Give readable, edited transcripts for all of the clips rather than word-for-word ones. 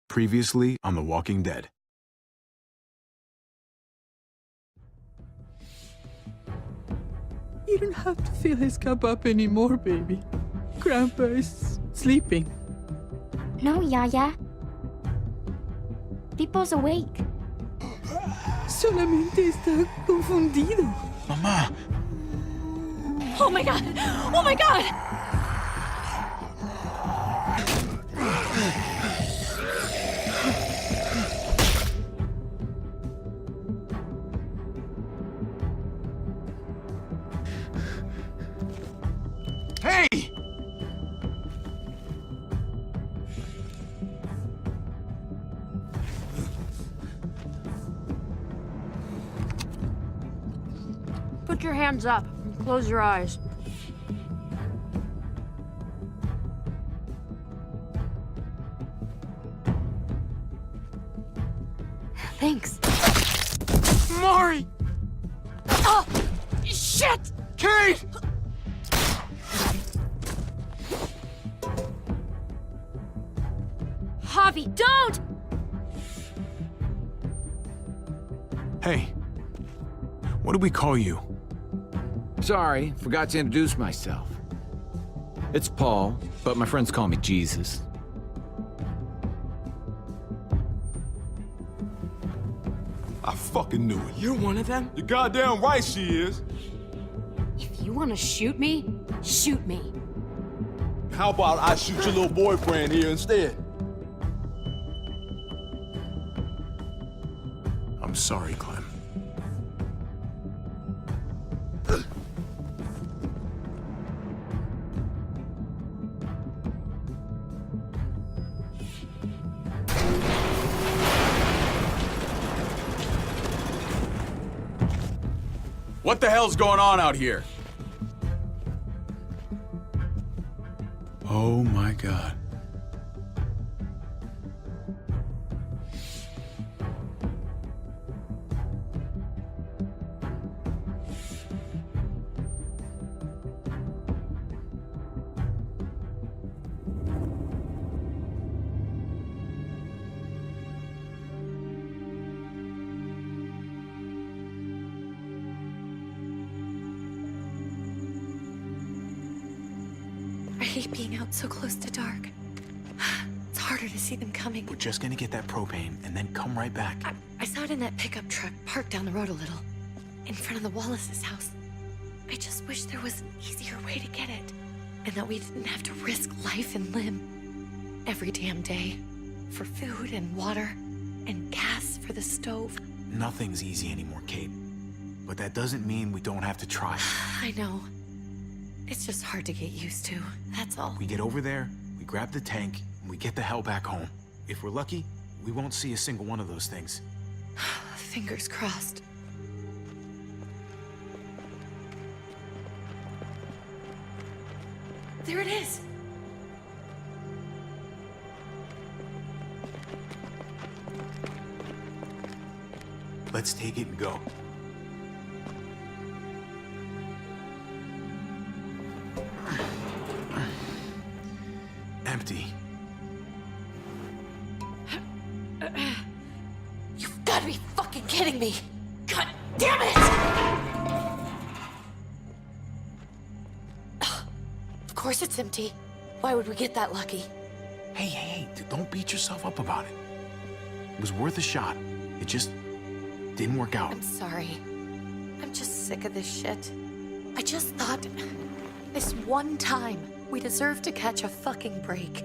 Previously on The Walking Dead. You don't have to fill his cup up anymore, baby. Grandpa is sleeping. No, Yaya. Pipo's awake. Solamente está confundido. Mamá! Oh my god! Oh my god! Hey! Put your hands up and close your eyes. Thanks. Mari! Oh! Shit! Kate! Javi, don't! Hey. What do we call you? Sorry, forgot to introduce myself. It's Paul, but my friends call me Jesus. I fucking knew it. You're one of them? You're goddamn right she is. If you want to shoot me, shoot me. How about I shoot your little boyfriend here instead? I'm sorry, Clem. What the hell's going on out here? Oh my God. I hate being out so close to dark. It's harder to see them coming. We're just gonna get that propane and then come right back. I saw it in that pickup truck parked down the road a little, in front of the Wallace's house. I just wish there was an easier way to get it, and that we didn't have to risk life and limb every damn day for food and water and gas for the stove. Nothing's easy anymore, Kate. But that doesn't mean we don't have to try. I know. It's just hard to get used to, that's all. We get over there, we grab the tank, and we get the hell back home. If we're lucky, we won't see a single one of those things. Fingers crossed. There it is! Let's take it and go. Empty. You've got to be fucking kidding me! God damn it! Of course it's empty. Why would we get that lucky? Hey, don't beat yourself up about it. It was worth a shot. It just didn't work out. I'm sorry. I'm just sick of this shit. I just thought, this one time, we deserve to catch a fucking break.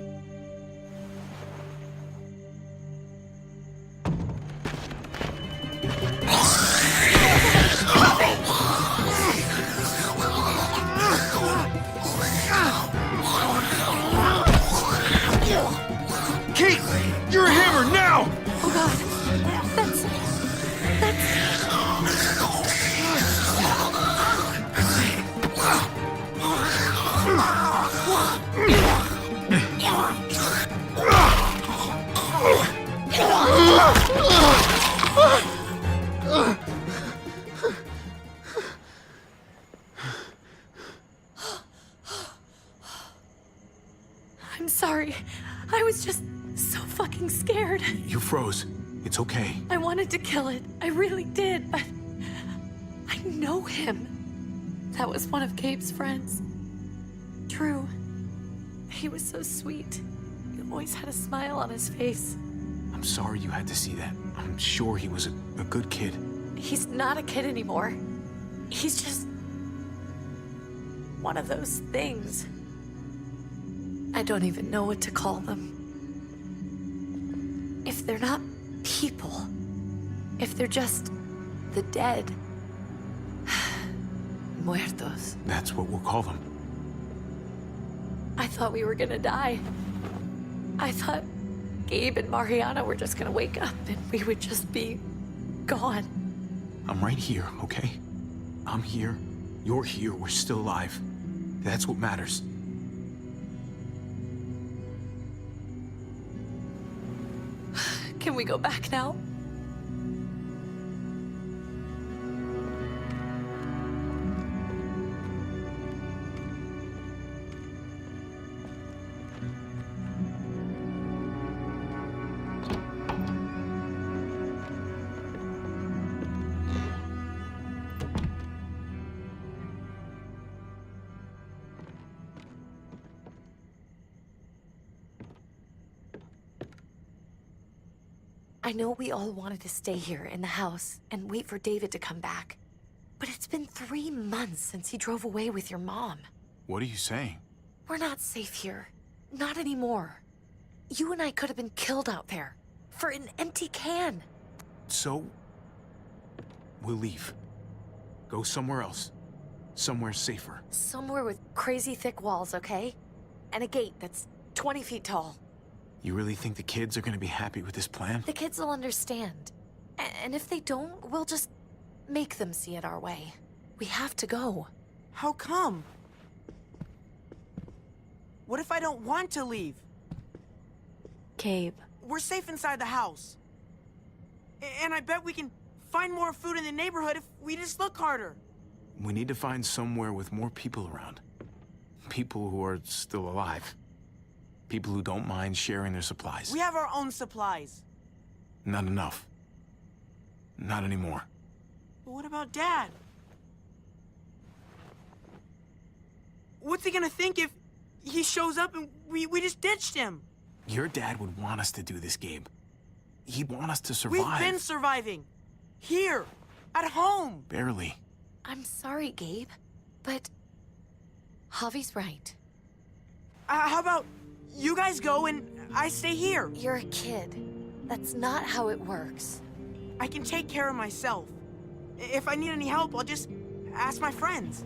Kate! You're a hammer now! Oh God, that's... I'm sorry. I was just so fucking fucking scared. You froze. It's okay. I wanted to kill it. I really did, but I know him. That was one of Gabe's friends. Drew. He was so sweet. He always had a smile on his face. I'm sorry you had to see that. I'm sure he was a good kid. He's not a kid anymore. He's just one of those things. I don't even know what to call them. If they're not people, if they're just the dead, muertos. That's what we'll call them. I thought we were gonna die. I thought Gabe and Mariana were just gonna wake up and we would just be gone. I'm right here, okay? I'm here. You're here. We're still alive. That's what matters. Can we go back now? I know we all wanted to stay here in the house and wait for David to come back. But it's been 3 months since he drove away with your mom. What are you saying? We're not safe here. Not anymore. You and I could have been killed out there. For an empty can. So, we'll leave. Go somewhere else. Somewhere safer. Somewhere with crazy thick walls, okay? And a gate that's 20 feet tall. You really think the kids are gonna be happy with this plan? The kids will understand. And if they don't, we'll just make them see it our way. We have to go. How come? What if I don't want to leave? Gabe. We're safe inside the house. And I bet we can find more food in the neighborhood if we just look harder. We need to find somewhere with more people around. People who are still alive. People who don't mind sharing their supplies. We have our own supplies. Not enough. Not anymore. But what about Dad? What's he gonna think if he shows up and we just ditched him? Your dad would want us to do this, Gabe. He'd want us to survive. We've been surviving. Here. At home. Barely. I'm sorry, Gabe. But Javi's right. How about you guys go and I stay here? You're a kid. That's not how it works. I can take care of myself. If I need any help, I'll just ask my friends.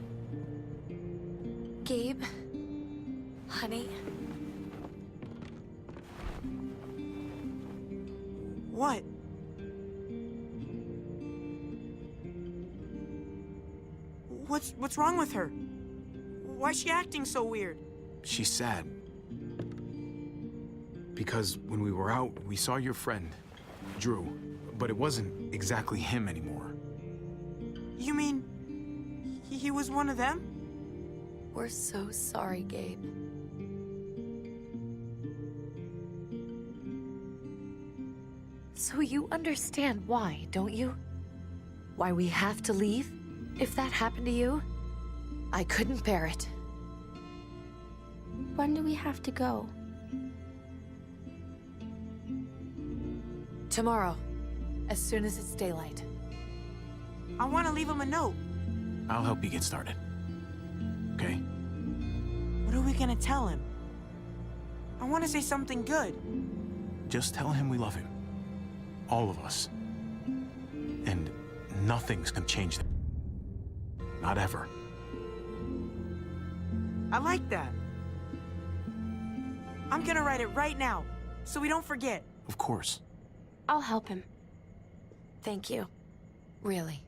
Gabe, honey, What? What's wrong with her? Why's she acting so weird? She's sad. Because when we were out, we saw your friend, Drew. But it wasn't exactly him anymore. You mean he was one of them? we're so sorry, Gabe. So you understand why, don't you? Why we have to leave? If that happened to you, I couldn't bear it. When do we have to go? Tomorrow, as soon as it's daylight. I want to leave him a note. I'll help you get started. Okay? What are we gonna tell him? I want to say something good. Just tell him we love him. All of us. And nothing's gonna change that. Not ever. I like that. I'm gonna write it right now, so we don't forget. Of course. I'll help him. Thank you. Really.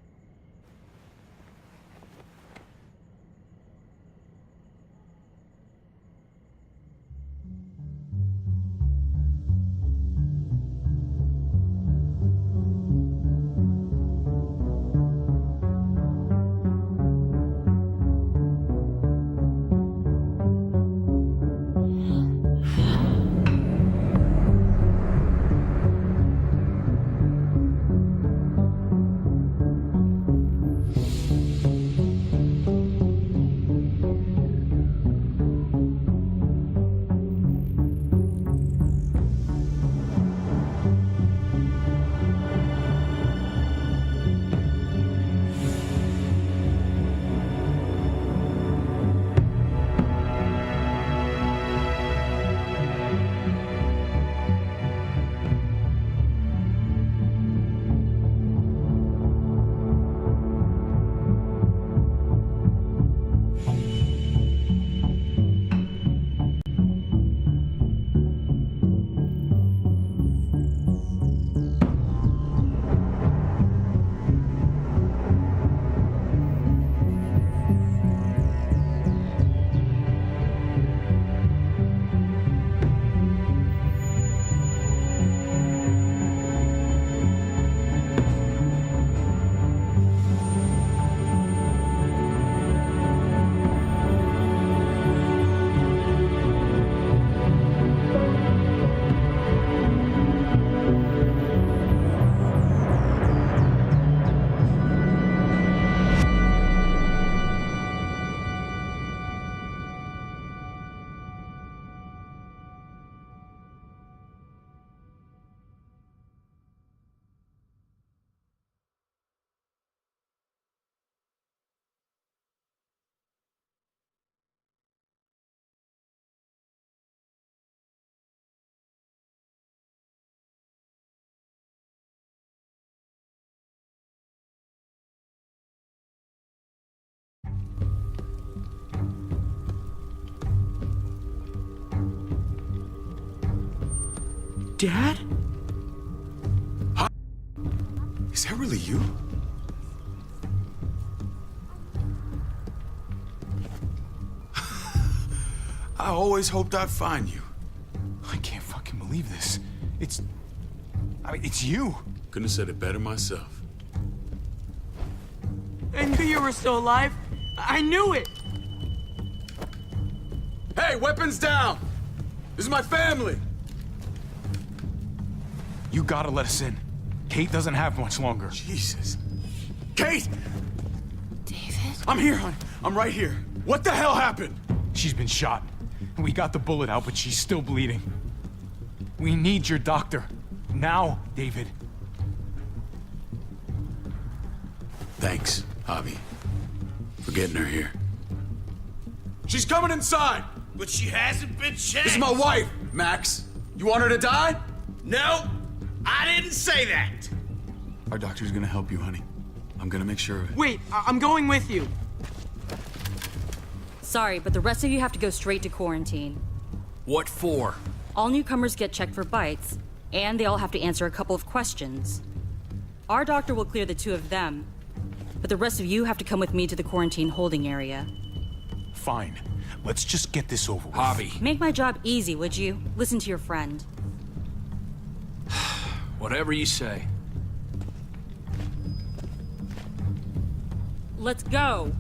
Dad? Is that really you? I always hoped I'd find you. I can't fucking believe this. It's you. Couldn't have said it better myself. I knew you were still alive. I knew it. Hey, weapons down! This is my family! You gotta let us in. Kate doesn't have much longer. Jesus. Kate! David? I'm here, hon. I'm right here. What the hell happened? She's been shot. We got the bullet out, but she's still bleeding. We need your doctor. Now, David. Thanks, Javi, for getting her here. She's coming inside! But she hasn't been checked. This is my wife, Max. You want her to die? No, I didn't say that. Our doctor's gonna help you, honey. I'm gonna make sure of it. Wait, I'm going with you. Sorry, but the rest of you have to go straight to quarantine. What for? All newcomers get checked for bites, and they all have to answer a couple of questions. Our doctor will clear the two of them, but the rest of you have to come with me to the quarantine holding area. Fine. Let's just get this over with. Javi. Make my job easy, would you? Listen to your friend. Whatever you say. Let's go!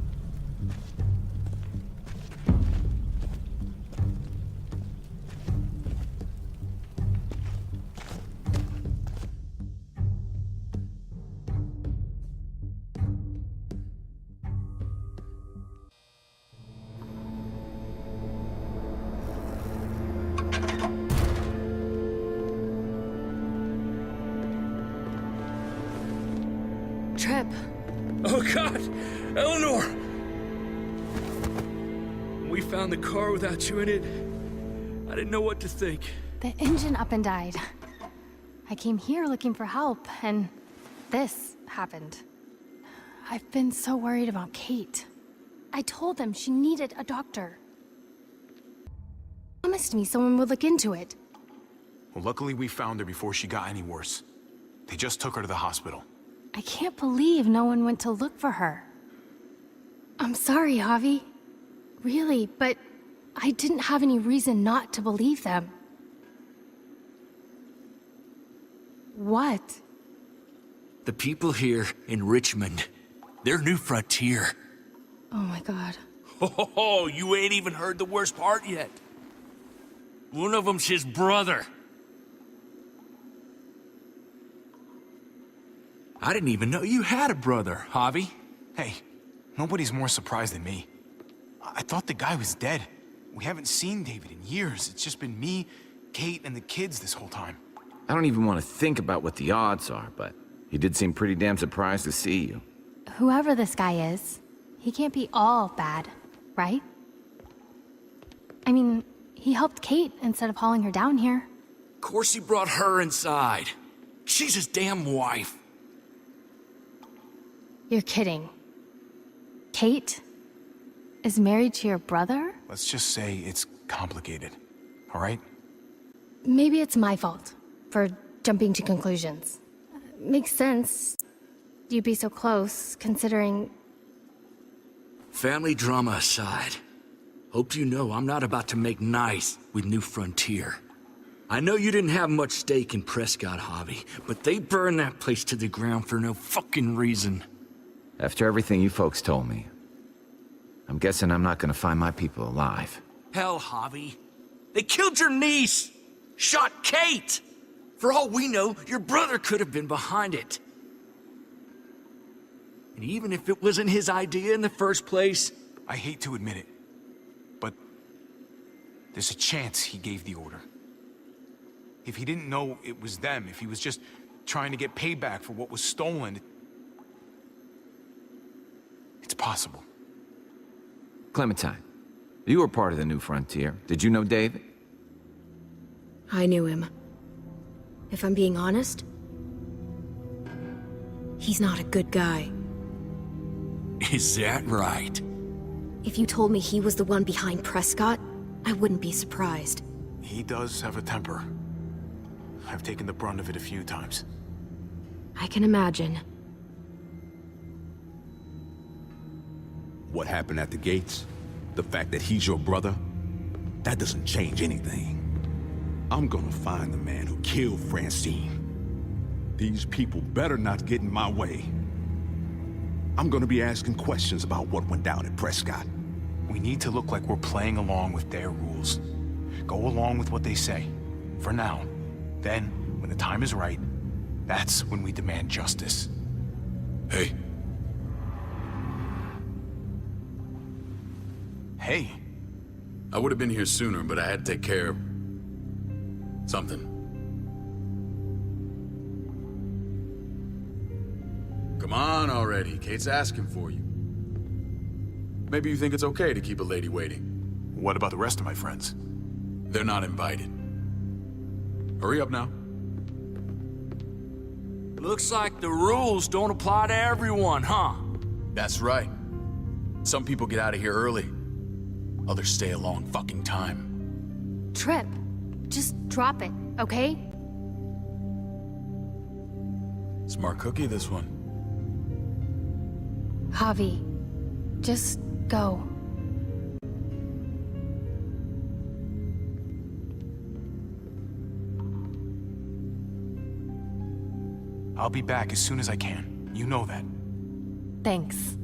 Trip. Oh, God! Eleanor! When we found the car without you in it, I didn't know what to think. The engine up and died. I came here looking for help, and this happened. I've been so worried about Kate. I told them she needed a doctor. Promised me someone would look into it. Well, luckily we found her before she got any worse. They just took her to the hospital. I can't believe no one went to look for her. I'm sorry, Javi. Really, but I didn't have any reason not to believe them. What? The people here in Richmond, their new frontier. Oh my God. Oh, you ain't even heard the worst part yet. One of them's his brother. I didn't even know you had a brother, Javi. Hey, nobody's more surprised than me. I thought the guy was dead. We haven't seen David in years. It's just been me, Kate, and the kids this whole time. I don't even want to think about what the odds are, but he did seem pretty damn surprised to see you. Whoever this guy is, he can't be all bad, right? I mean, he helped Kate instead of hauling her down here. Of course he brought her inside. She's his damn wife. You're kidding. Kate is married to your brother? Let's just say it's complicated, all right? Maybe it's my fault for jumping to conclusions. Makes sense. You'd be so close, considering... Family drama aside, hope you know I'm not about to make nice with New Frontier. I know you didn't have much stake in Prescott, Javi, but they burned that place to the ground for no fucking reason. After everything you folks told me, I'm guessing I'm not gonna find my people alive. Hell, Javi. They killed your niece! Shot Kate! For all we know, your brother could have been behind it. And even if it wasn't his idea in the first place... I hate to admit it, but there's a chance he gave the order. If he didn't know it was them, if he was just trying to get payback for what was stolen, it's possible. Clementine, you were part of the New Frontier. Did you know David? I knew him. If I'm being honest, he's not a good guy. Is that right? If you told me he was the one behind Prescott, I wouldn't be surprised. He does have a temper. I've taken the brunt of it a few times. I can imagine. What happened at the gates? The fact that he's your brother? That doesn't change anything. I'm gonna find the man who killed Francine. These people better not get in my way. I'm gonna be asking questions about what went down at Prescott. We need to look like we're playing along with their rules. Go along with what they say. For now. Then, when the time is right, that's when we demand justice. Hey. Hey. I would have been here sooner, but I had to take care of something. Come on already. Kate's asking for you. Maybe you think it's okay to keep a lady waiting. What about the rest of my friends? They're not invited. Hurry up now. Looks like the rules don't apply to everyone, huh? That's right. Some people get out of here early. Others stay a long fucking time. Trip, just drop it, okay? Smart cookie, this one. Javi, just go. I'll be back as soon as I can. You know that. Thanks.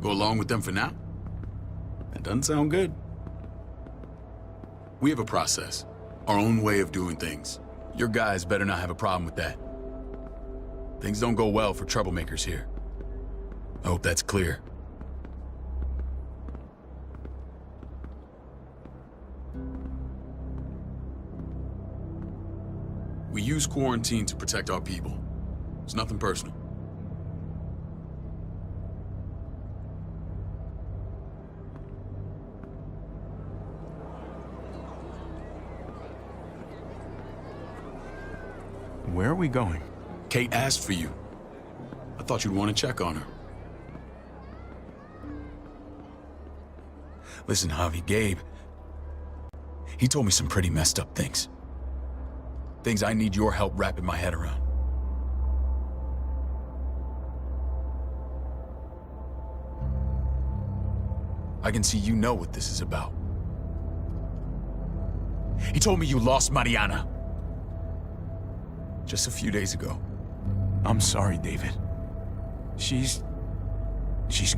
Go along with them for now? That doesn't sound good. We have a process, our own way of doing things. Your guys better not have a problem with that. Things don't go well for troublemakers here. I hope that's clear. We use quarantine to protect our people. It's nothing personal. Where are we going? Kate asked for you. I thought you'd want to check on her. Listen, Javi, Gabe, he told me some pretty messed up things. Things I need your help wrapping my head around. I can see you know what this is about. He told me you lost Mariana. Just a few days ago. I'm sorry, David. She's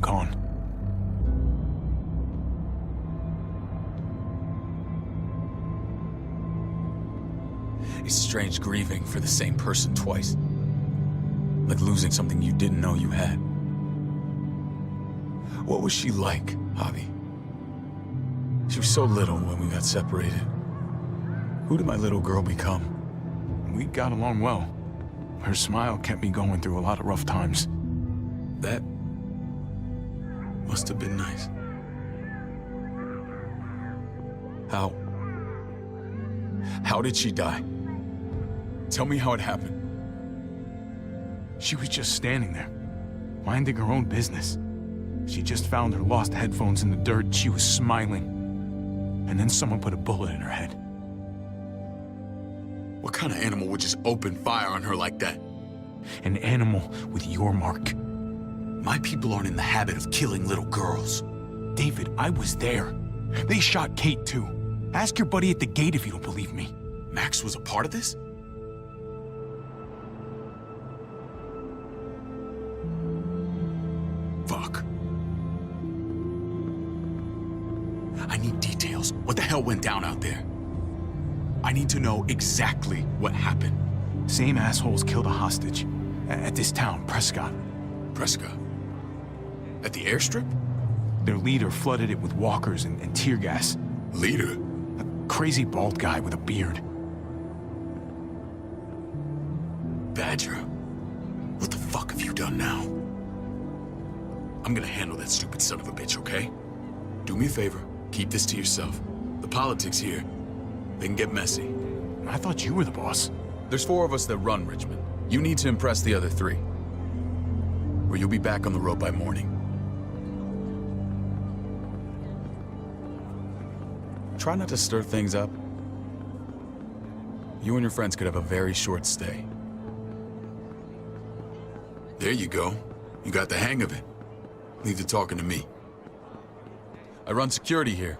gone. It's strange grieving for the same person twice. Like losing something you didn't know you had. What was she like, Javi? She was so little when we got separated. Who did my little girl become? We got along well. Her smile kept me going through a lot of rough times. That must have been nice. How did she die? Tell me how it happened. She was just standing there, minding her own business. She just found her lost headphones in the dirt. She was smiling. And then someone put a bullet in her head. What kind of animal would just open fire on her like that? An animal with your mark. My people aren't in the habit of killing little girls. David, I was there. They shot Kate too. Ask your buddy at the gate if you don't believe me. Max was a part of this? Fuck. I need details. What the hell went down out there? I need to know exactly what happened. Same assholes killed a hostage at this town, Prescott. Prescott? At the airstrip? Their leader flooded it with walkers and tear gas. Leader? A crazy bald guy with a beard. Badger, what the fuck have you done now? I'm gonna handle that stupid son of a bitch, okay? Do me a favor, keep this to yourself. The politics here, they can get messy. I thought you were the boss. There's 4 of us that run Richmond. You need to impress the other 3. Or you'll be back on the road by morning. Try not to stir things up. You and your friends could have a very short stay. There you go. You got the hang of it. Leave the talking to me. I run security here,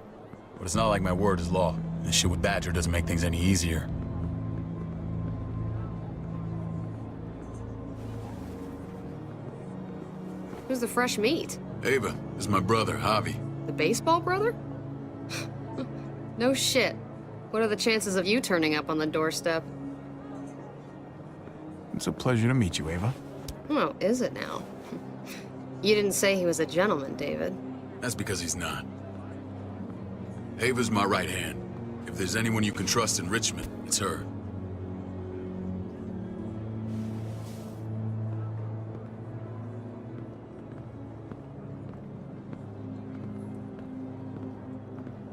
but it's not like my word is law. This shit with Badger doesn't make things any easier. Who's the fresh meat? Ava, this is my brother, Javi. The baseball brother? No shit. What are the chances of you turning up on the doorstep? It's a pleasure to meet you, Ava. Oh, is it now? You didn't say he was a gentleman, David. That's because he's not. Ava's my right hand. If there's anyone you can trust in Richmond, it's her.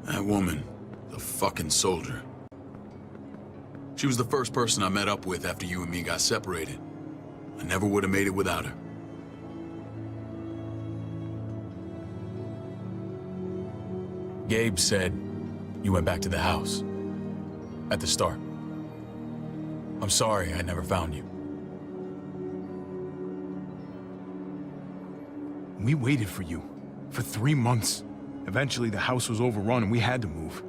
That woman, the fucking soldier. She was the first person I met up with after you and me got separated. I never would have made it without her. Gabe said you went back to the house. At the start. I'm sorry I never found you. We waited for you. For 3 months. Eventually the house was overrun and we had to move.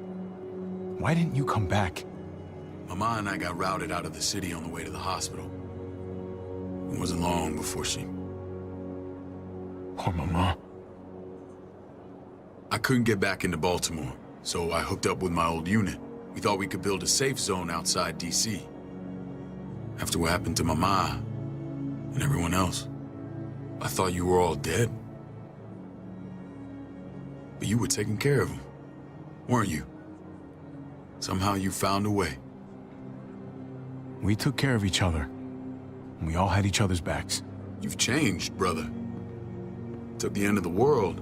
Why didn't you come back? Mama and I got routed out of the city on the way to the hospital. It wasn't long before she... Poor Mama. I couldn't get back into Baltimore, so I hooked up with my old unit. We thought we could build a safe zone outside D.C. After what happened to Mama and everyone else, I thought you were all dead. But you were taking care of them, weren't you? Somehow you found a way. We took care of each other. And we all had each other's backs. You've changed, brother. Took the end of the world,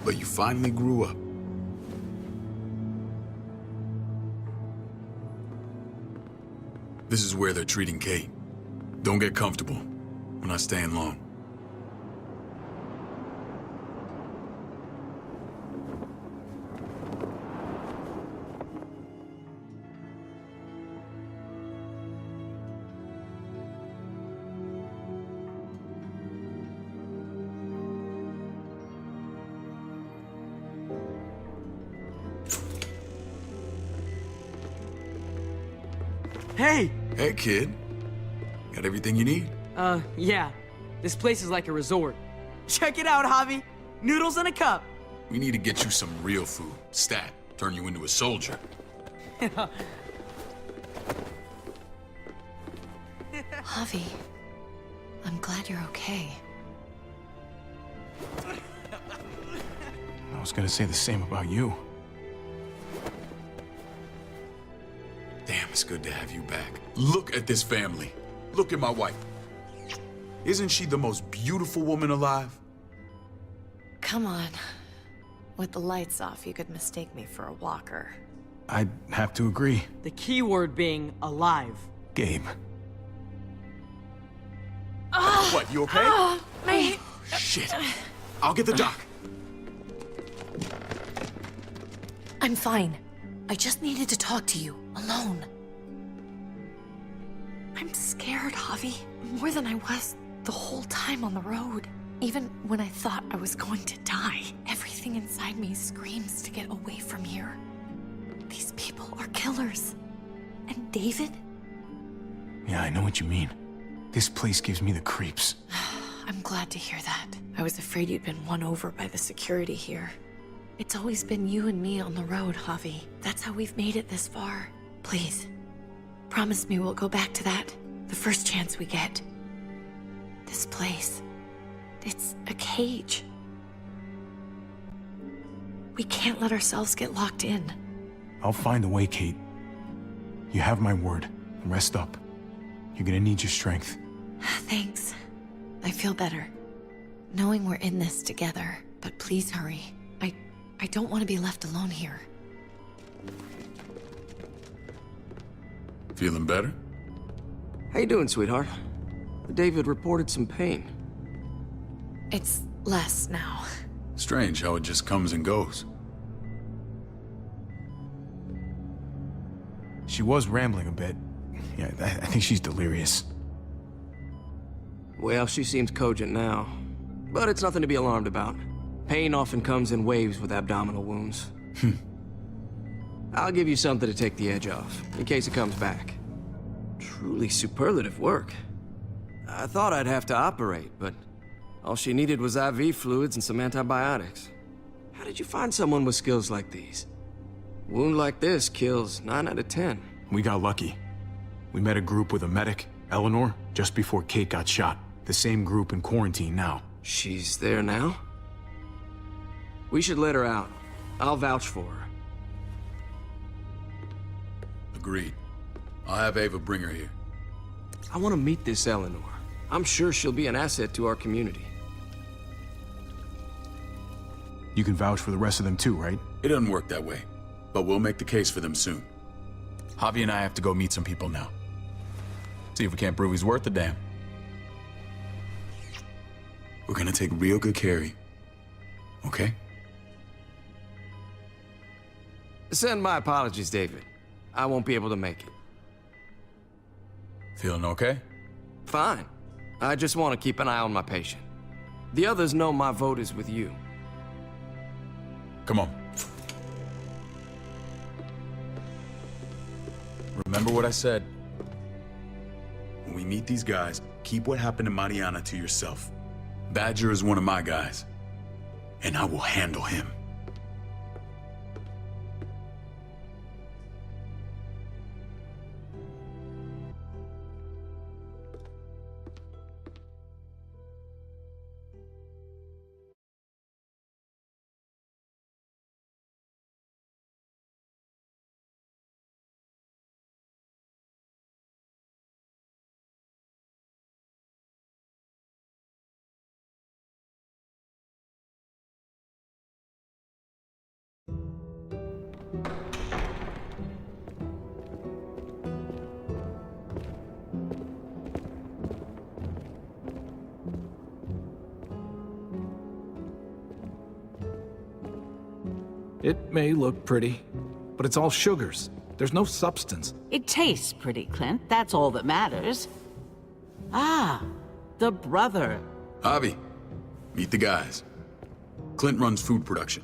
but you finally grew up. This is where they're treating Kate. Don't get comfortable. We're not staying long. Hey! Hey, kid. Got everything you need? Yeah. This place is like a resort. Check it out, Javi. Noodles in a cup. We need to get you some real food. Stat. Turn you into a soldier. Javi, I'm glad you're okay. I was gonna say the same about you. Damn, it's good to have you back. Look at this family. Look at my wife. Isn't she the most beautiful woman alive? Come on. With the lights off, you could mistake me for a walker. I'd have to agree. The key word being alive. Gabe. What, you okay? My... Shit. I'll get the doc. I'm fine. I just needed to talk to you, alone. I'm scared, Javi. More than I was the whole time on the road. Even when I thought I was going to die, everything inside me screams to get away from here. These people are killers. And David? Yeah, I know what you mean. This place gives me the creeps. I'm glad to hear that. I was afraid you'd been won over by the security here. It's always been you and me on the road, Javi. That's how we've made it this far. Please, promise me we'll go back to that. The first chance we get. This place. It's a cage. We can't let ourselves get locked in. I'll find a way, Kate. You have my word. Rest up. You're gonna need your strength. Thanks. I feel better. Knowing we're in this together. But please hurry. I don't want to be left alone here. Feeling better? How you doing, sweetheart? David reported some pain. It's less now. Strange how it just comes and goes. She was rambling a bit. Yeah, I think she's delirious. Well, she seems cogent now. But it's nothing to be alarmed about. Pain often comes in waves with abdominal wounds. I'll give you something to take the edge off, in case it comes back. Truly superlative work. I thought I'd have to operate, but all she needed was IV fluids and some antibiotics. How did you find someone with skills like these? A wound like this kills 9 out of 10. We got lucky. We met a group with a medic, Eleanor, just before Kate got shot. The same group in quarantine now. She's there now? We should let her out. I'll vouch for her. Agreed. I'll have Ava bring her here. I want to meet this Eleanor. I'm sure she'll be an asset to our community. You can vouch for the rest of them too, right? It doesn't work that way, but we'll make the case for them soon. Javi and I have to go meet some people now. See if we can't prove he's worth a damn. We're gonna take real good care of you, okay? Send my apologies, David. I won't be able to make it. Feeling okay? Fine. I just want to keep an eye on my patient. The others know my vote is with you. Come on. Remember what I said. When we meet these guys, keep what happened to Mariana to yourself. Badger is one of my guys, and I will handle him. It may look pretty, but it's all sugars. There's no substance. It tastes pretty, Clint. That's all that matters. Ah, the brother. Javi, meet the guys. Clint runs food production.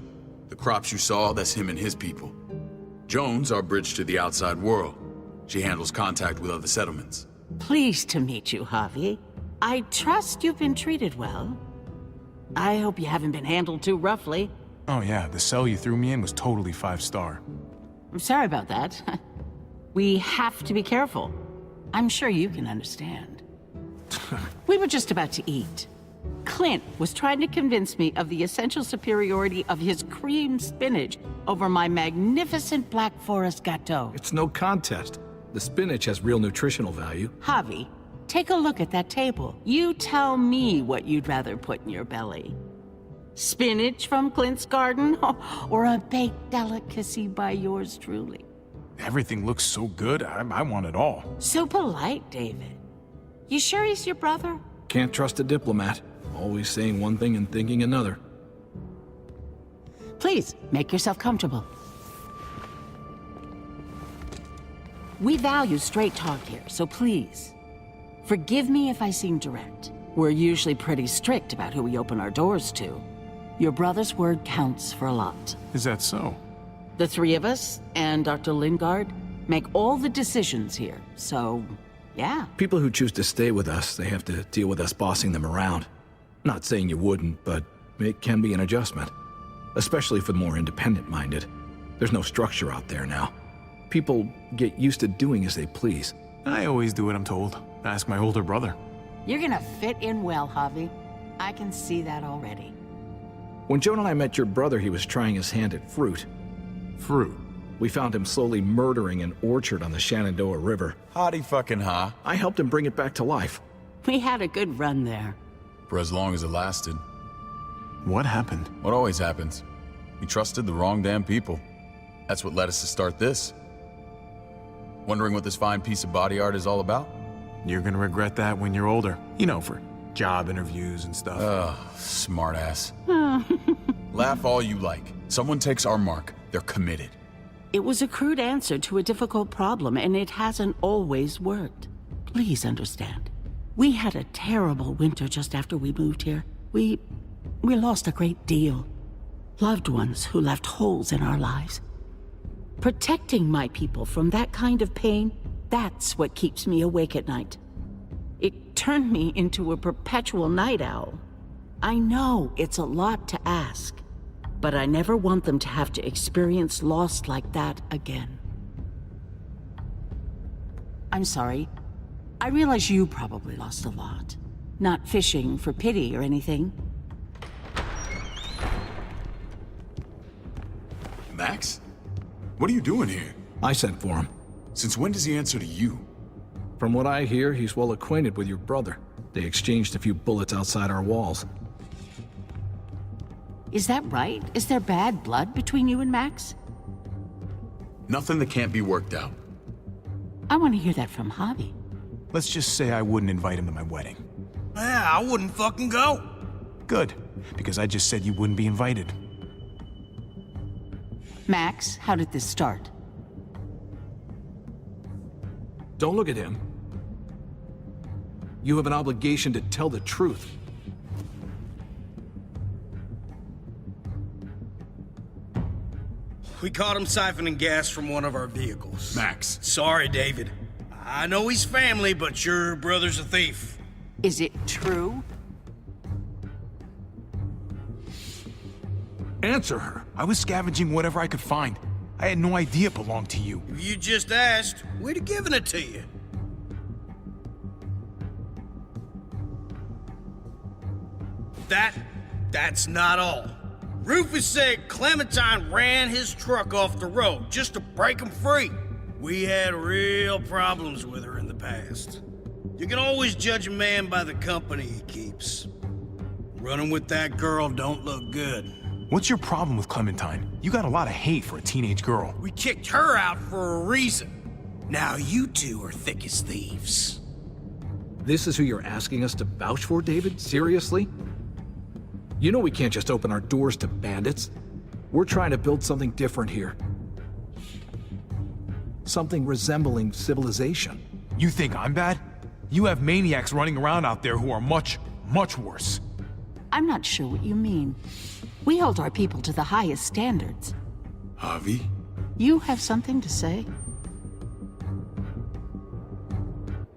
The crops you saw, that's him and his people. Jones, our bridge to the outside world. She handles contact with other settlements. Pleased to meet you, Javi. I trust you've been treated well. I hope you haven't been handled too roughly. Oh yeah, the cell you threw me in was totally 5-star. I'm sorry about that. We have to be careful. I'm sure you can understand. We were just about to eat. Clint was trying to convince me of the essential superiority of his cream spinach over my magnificent Black Forest gâteau. It's no contest. The spinach has real nutritional value. Javi, take a look at that table. You tell me what you'd rather put in your belly. Spinach from Clint's garden, or a baked delicacy by yours truly? Everything looks so good, I want it all. So polite, David. You sure he's your brother? Can't trust a diplomat. Always saying one thing and thinking another. Please, make yourself comfortable. We value straight talk here, so please, forgive me if I seem direct. We're usually pretty strict about who we open our doors to. Your brother's word counts for a lot. Is that so? The three of us, and Dr. Lingard, make all the decisions here, so, yeah. People who choose to stay with us, they have to deal with us bossing them around. Not saying you wouldn't, but it can be an adjustment. Especially for the more independent-minded. There's no structure out there now. People get used to doing as they please. I always do what I'm told. Ask my older brother. You're gonna fit in well, Javi. I can see that already. When Joan and I met your brother, he was trying his hand at fruit. Fruit? We found him slowly murdering an orchard on the Shenandoah River. Howdy fucking ha. I helped him bring it back to life. We had a good run there. For as long as it lasted. What happened? What always happens. We trusted the wrong damn people. That's what led us to start this. Wondering what this fine piece of body art is all about? You're gonna regret that when you're older. You know, for job interviews and stuff. Ugh, smartass. Laugh all you like. Someone takes our mark, they're committed. It was a crude answer to a difficult problem, and it hasn't always worked. Please understand. We had a terrible winter just after we moved here. We lost a great deal. Loved ones who left holes in our lives. Protecting my people from that kind of pain, that's what keeps me awake at night. It turned me into a perpetual night owl. I know it's a lot to ask, but I never want them to have to experience loss like that again. I'm sorry. I realize you probably lost a lot. Not fishing for pity or anything. Max? What are you doing here? I sent for him. Since when does he answer to you? From what I hear, he's well acquainted with your brother. They exchanged a few bullets outside our walls. Is that right? Is there bad blood between you and Max? Nothing that can't be worked out. I want to hear that from Javi. Let's just say I wouldn't invite him to my wedding. Yeah, I wouldn't fucking go. Good, because I just said you wouldn't be invited. Max, how did this start? Don't look at him. You have an obligation to tell the truth. We caught him siphoning gas from one of our vehicles. Max. Sorry, David. I know he's family, but your brother's a thief. Is it true? Answer her. I was scavenging whatever I could find. I had no idea it belonged to you. If you just asked, we'd have given it to you. That's not all. Rufus said Clementine ran his truck off the road just to break him free. We had real problems with her in the past. You can always judge a man by the company he keeps. Running with that girl don't look good. What's your problem with Clementine? You got a lot of hate for a teenage girl. We kicked her out for a reason. Now you two are thick as thieves. This is who you're asking us to vouch for, David? Seriously? You know we can't just open our doors to bandits. We're trying to build something different here. Something resembling civilization. You think I'm bad? You have maniacs running around out there who are much, much worse. I'm not sure what you mean. We hold our people to the highest standards. Javi? You have something to say?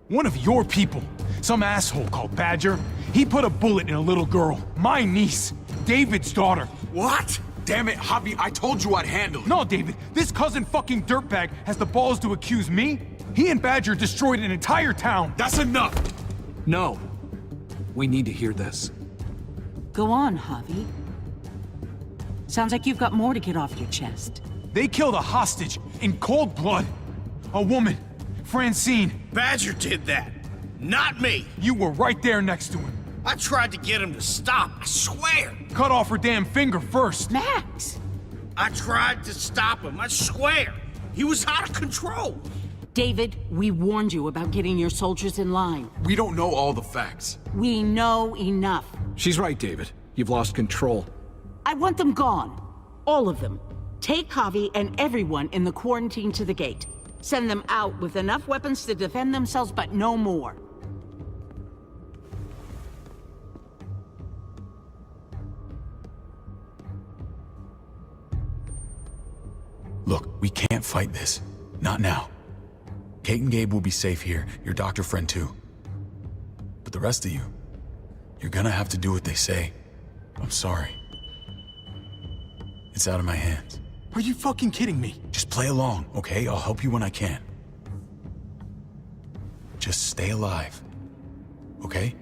One of your people, some asshole called Badger, he put a bullet in a little girl, my niece, David's daughter. What? Damn it, Javi, I told you I'd handle it. No, David, this cousin fucking dirtbag has the balls to accuse me? He and Badger destroyed an entire town. That's enough! No. We need to hear this. Go on, Javi. Sounds like you've got more to get off your chest. They killed a hostage in cold blood. A woman, Francine. Badger did that, not me. You were right there next to him. I tried to get him to stop, I swear. Cut off her damn finger first. Max! I tried to stop him, I swear. He was out of control. David, we warned you about getting your soldiers in line. We don't know all the facts. We know enough. She's right, David. You've lost control. I want them gone. All of them. Take Javi and everyone in the quarantine to the gate. Send them out with enough weapons to defend themselves, but no more. Look, we can't fight this. Not now. Kate and Gabe will be safe here, your doctor friend too. But the rest of you, you're gonna have to do what they say. I'm sorry. It's out of my hands. Are you fucking kidding me? Just play along, okay? I'll help you when I can. Just stay alive. Okay?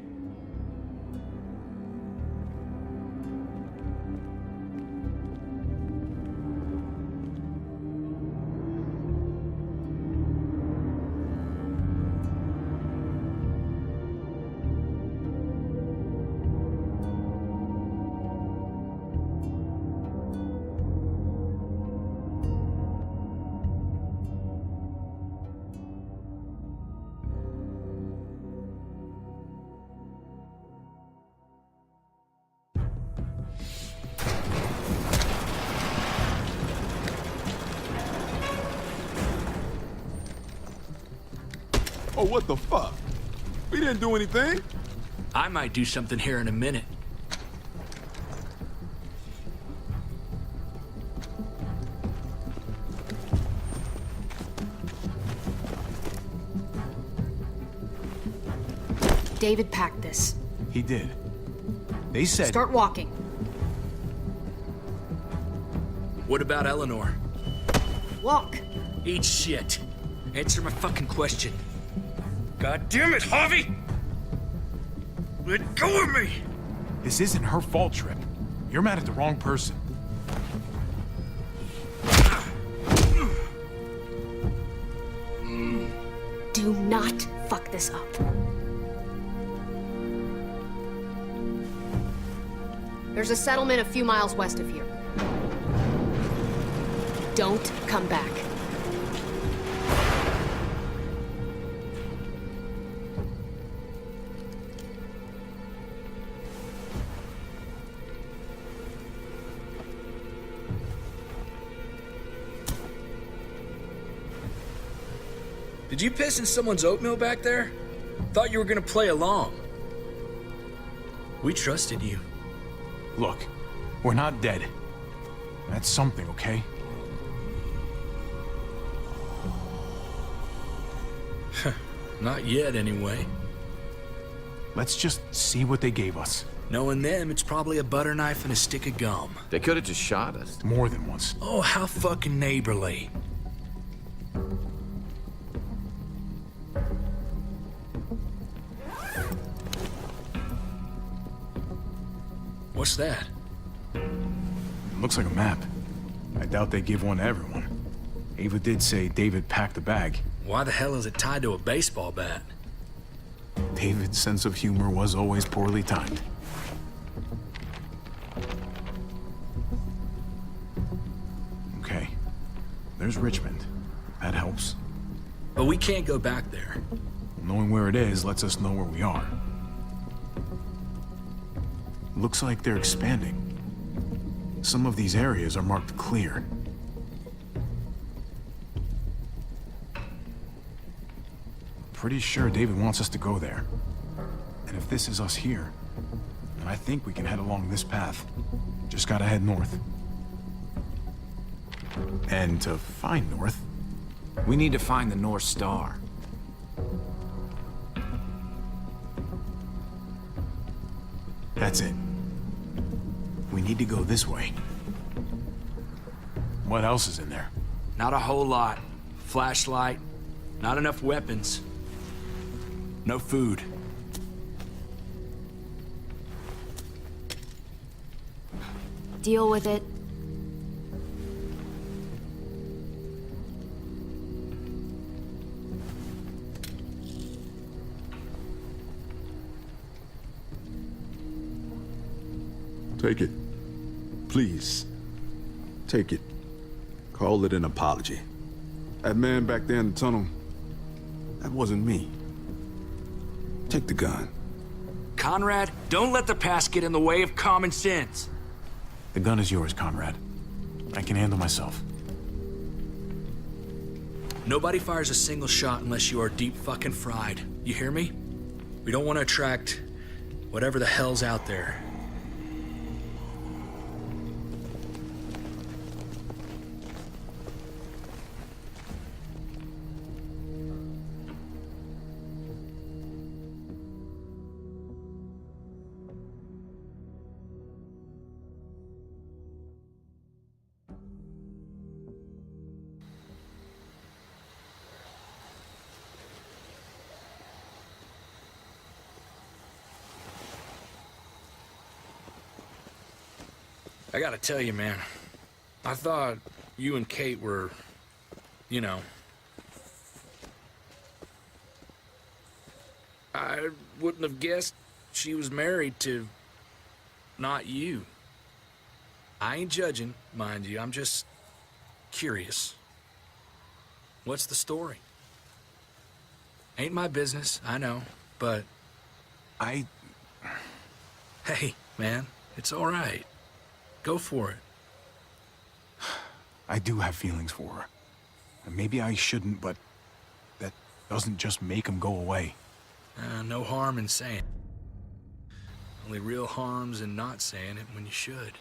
Oh, what the fuck? We didn't do anything. I might do something here in a minute. David packed this. He did. They said... Start walking. What about Eleanor? Walk. Eat shit. Answer my fucking question. God damn it, Javi! Let go of me! This isn't her fault, Trip. You're mad at the wrong person. Do not fuck this up. There's a settlement a few miles west of here. Don't come back. Did you piss in someone's oatmeal back there? Thought you were gonna play along. We trusted you. Look, we're not dead. That's something, okay? Not yet, anyway. Let's just see what they gave us. Knowing them, it's probably a butter knife and a stick of gum. They could have just shot us. More than once. Oh, how fucking neighborly. What's that? Looks like a map. I doubt they give one to everyone. Ava did say David packed the bag. Why the hell is it tied to a baseball bat? David's sense of humor was always poorly timed. Okay. There's Richmond. That helps. But we can't go back there. Knowing where it is lets us know where we are. Looks like they're expanding. Some of these areas are marked clear. Pretty sure David wants us to go there. And if this is us here, then I think we can head along this path. Just gotta head north. And to find north... We need to find the North Star. That's it. We need to go this way. What else is in there? Not a whole lot. Flashlight, not enough weapons. No food. Deal with it. Take it. Please. Take it. Call it an apology. That man back there in the tunnel, that wasn't me. Take the gun. Conrad, don't let the past get in the way of common sense. The gun is yours, Conrad. I can handle myself. Nobody fires a single shot unless you are deep fucking fried. You hear me? We don't want to attract whatever the hell's out there. I gotta tell you, man. I thought you and Kate were, you know... I wouldn't have guessed she was married to... not you. I ain't judging, mind you. I'm just curious. What's the story? Ain't my business, I know, but... Hey, man, it's all right. Go for it. I do have feelings for her. And maybe I shouldn't, but that doesn't just make them go away. No harm in saying it. Only real harm's in not saying it when you should.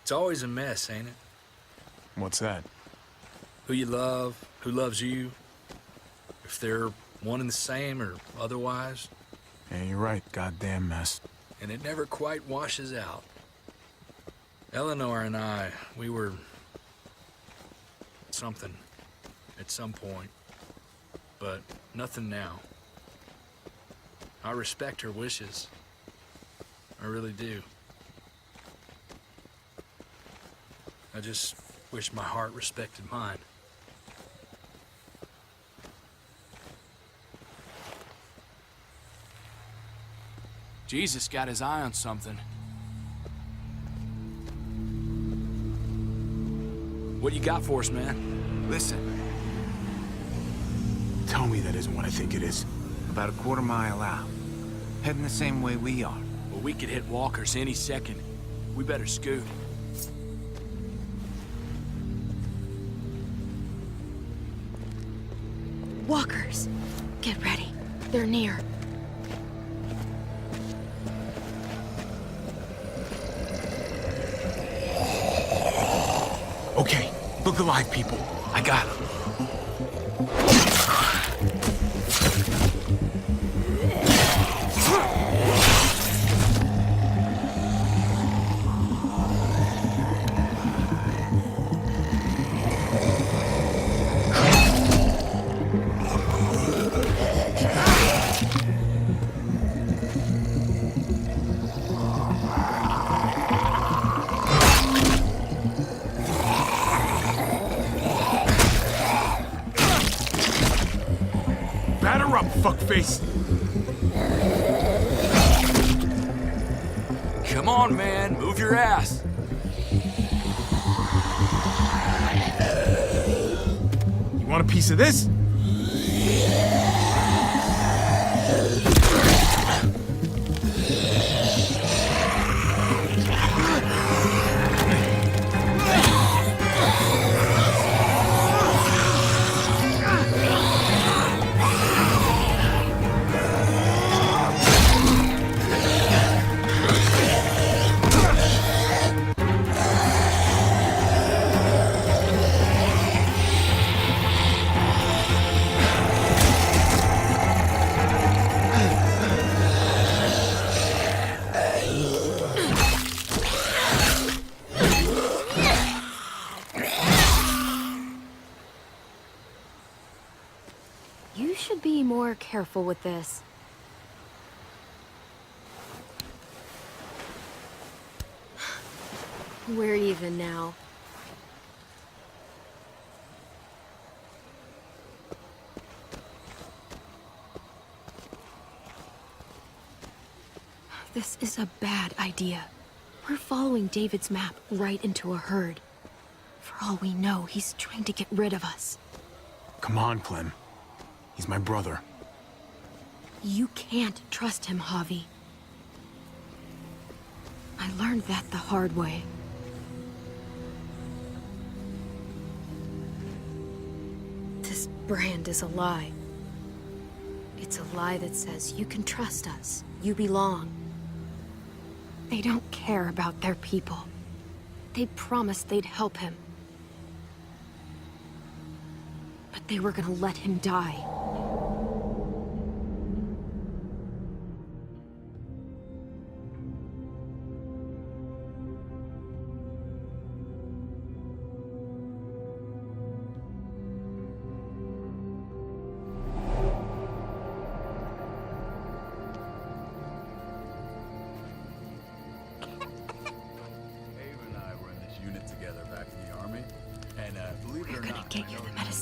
It's always a mess, ain't it? What's that? Who you love, who loves you, if they're one and the same or otherwise. Yeah, you're right. Goddamn mess. And it never quite washes out. Eleanor and I, we were... something at some point. But nothing now. I respect her wishes. I really do. I just wish my heart respected mine. Jesus got his eye on something. What you got for us, man? Listen. Tell me that isn't what I think it is. About a quarter-mile out. Heading the same way we are. Well, we could hit walkers any second. We better scoot. Walkers! Get ready. They're near. Okay, look alive, people. I got him. Batter up, fuckface! Come on, man. Move your ass. You want a piece of this? You should be more careful with this. Where even now? This is a bad idea. We're following David's map right into a herd. For all we know, he's trying to get rid of us. Come on, Clem. He's my brother. You can't trust him, Javi. I learned that the hard way. This brand is a lie. It's a lie that says you can trust us, you belong. They don't care about their people. They promised they'd help him. But they were gonna let him die.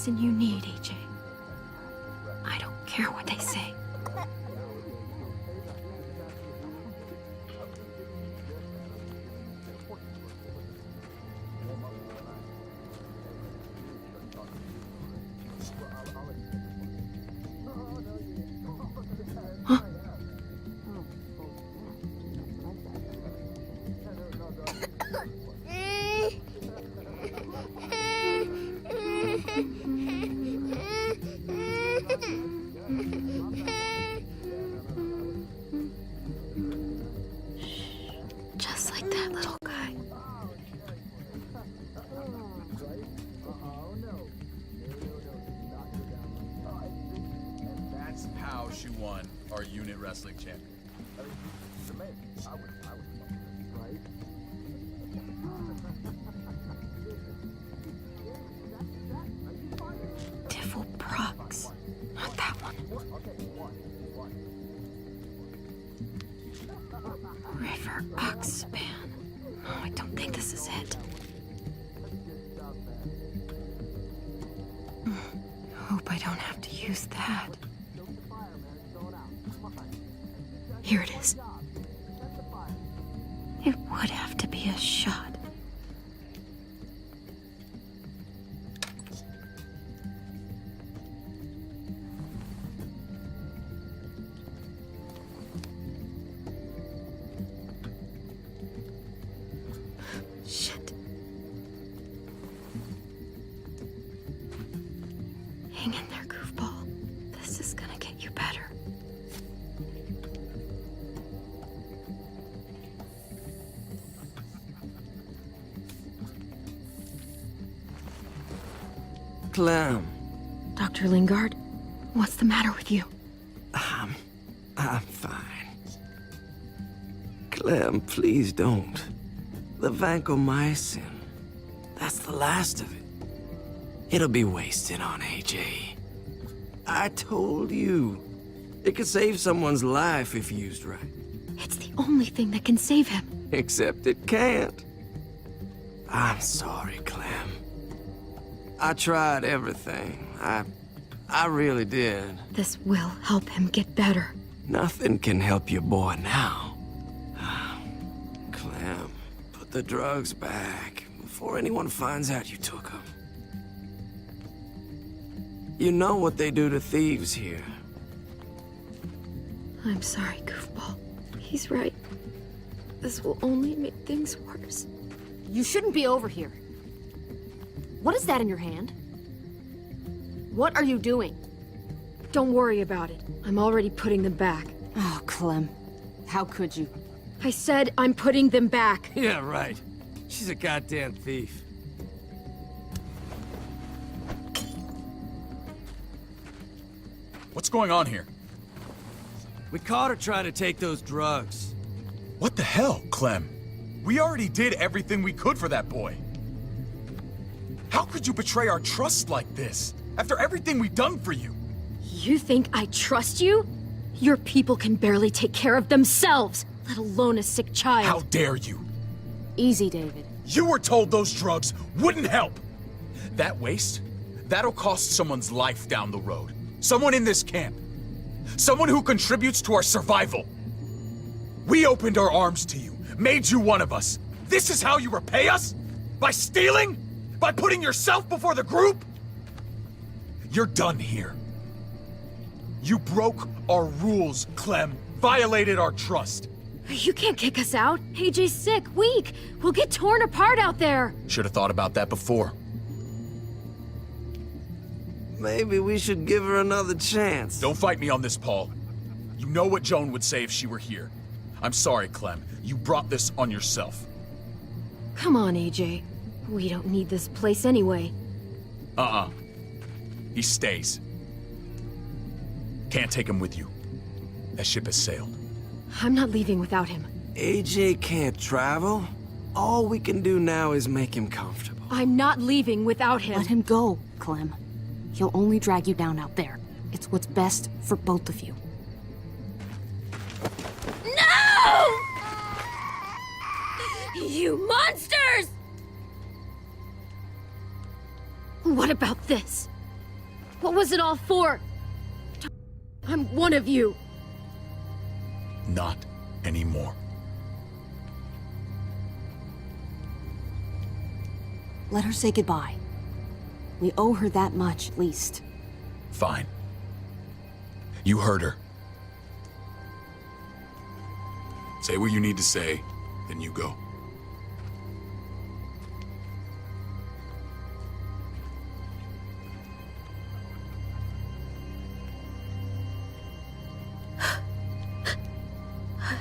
medicine you need, AJ. I don't care what they say. Just like that little guy. That's how she won our unit wrestling champion. Devil Prox. Not that one. River Oxspan. Oh, I don't think this is it. Hope I don't have to use that. Here it is. It would have to be a shot. Shit. Hang in there, goofball. This is gonna get you better. Clem. Dr. Lingard, what's the matter with you? I'm fine. Clem, please don't. The vancomycin. That's the last of it. It'll be wasted on AJ. I told you. It could save someone's life if used right. It's the only thing that can save him. Except it can't. I'm sorry, Clem. I tried everything. I really did. This will help him get better. Nothing can help your boy now. Clem, put the drugs back before anyone finds out you took them. You know what they do to thieves here. I'm sorry, goofball. He's right. This will only make things worse. You shouldn't be over here. What is that in your hand? What are you doing? Don't worry about it. I'm already putting them back. Oh, Clem. How could you? I said I'm putting them back. Yeah, right. She's a goddamn thief. What's going on here? We caught her trying to take those drugs. What the hell, Clem? We already did everything we could for that boy. How could you betray our trust like this? After everything we've done for you? You think I trust you? Your people can barely take care of themselves, let alone a sick child. How dare you? Easy, David. You were told those drugs wouldn't help. That waste, that'll cost someone's life down the road. Someone in this camp. Someone who contributes to our survival. We opened our arms to you, made you one of us. This is how you repay us? By stealing? By putting yourself before the group? You're done here. You broke our rules, Clem. Violated our trust. You can't kick us out. AJ's sick, weak. We'll get torn apart out there. Should have thought about that before. Maybe we should give her another chance. Don't fight me on this, Paul. You know what Joan would say if she were here. I'm sorry, Clem. You brought this on yourself. Come on, AJ. We don't need this place anyway. He stays. Can't take him with you. That ship has sailed. I'm not leaving without him. AJ can't travel? All we can do now is make him comfortable. I'm not leaving without him. Let him go, Clem. He'll only drag you down out there. It's what's best for both of you. No! You monsters! What about this? What was it all for? I'm one of you. Not anymore. Let her say goodbye. We owe her that much, at least. Fine. You heard her. Say what you need to say, then you go.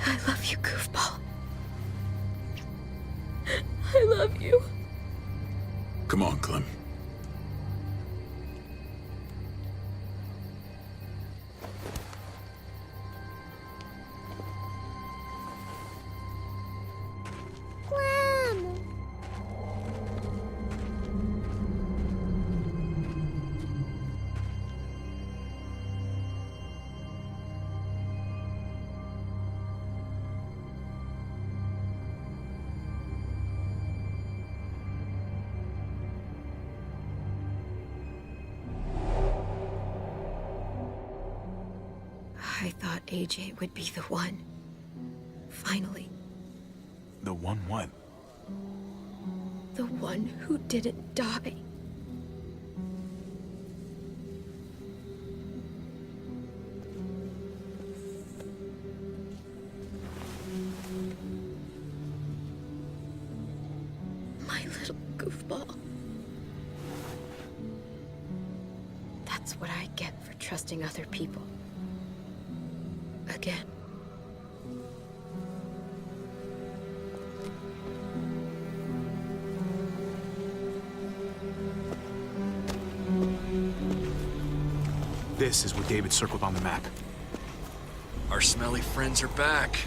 I love you, goofball. I love you. Come on, Clem. I thought AJ would be the one. Finally. The one what? The one who didn't die. My little goofball. That's what I get for trusting other people. Again. This is what David circled on the map. Our smelly friends are back.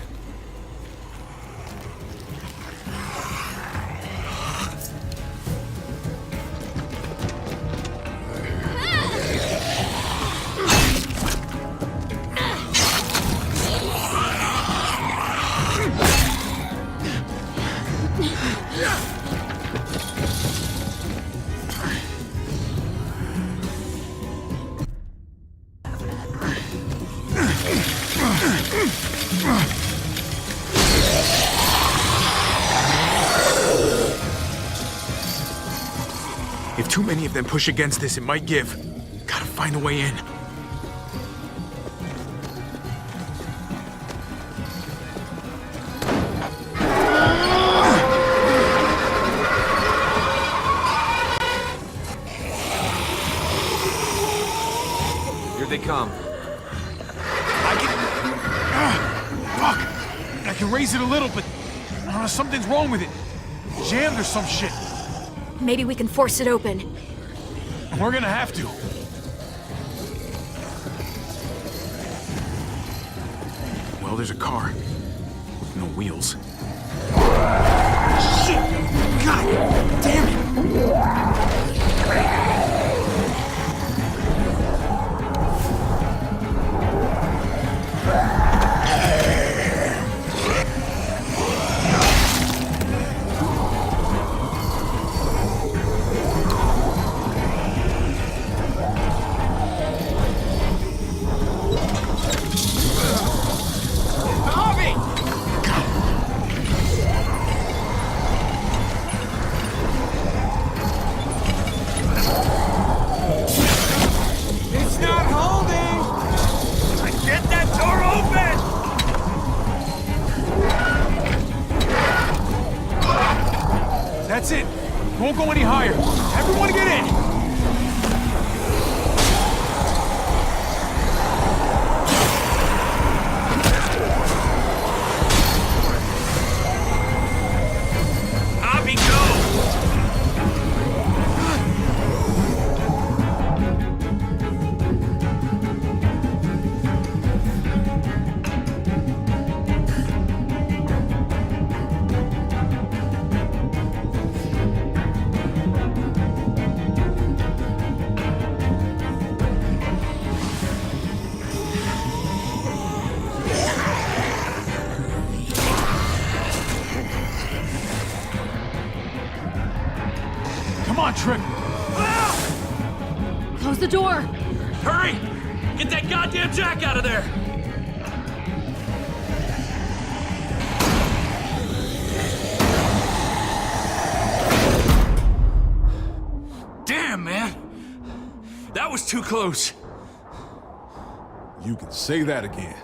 If too many of them push against this, it might give. Gotta find a way in. Here they come. Fuck! I can raise it a little, but something's wrong with it. Jammed or some shit. Maybe we can force it open. We're gonna have to. Well, there's a car with no wheels. Shit! God damn it! That's it. Won't go any higher. Everyone get in. Come on, Trip. Close the door. Hurry! Get that goddamn jack out of there! Damn, man! That was too close. You can say that again.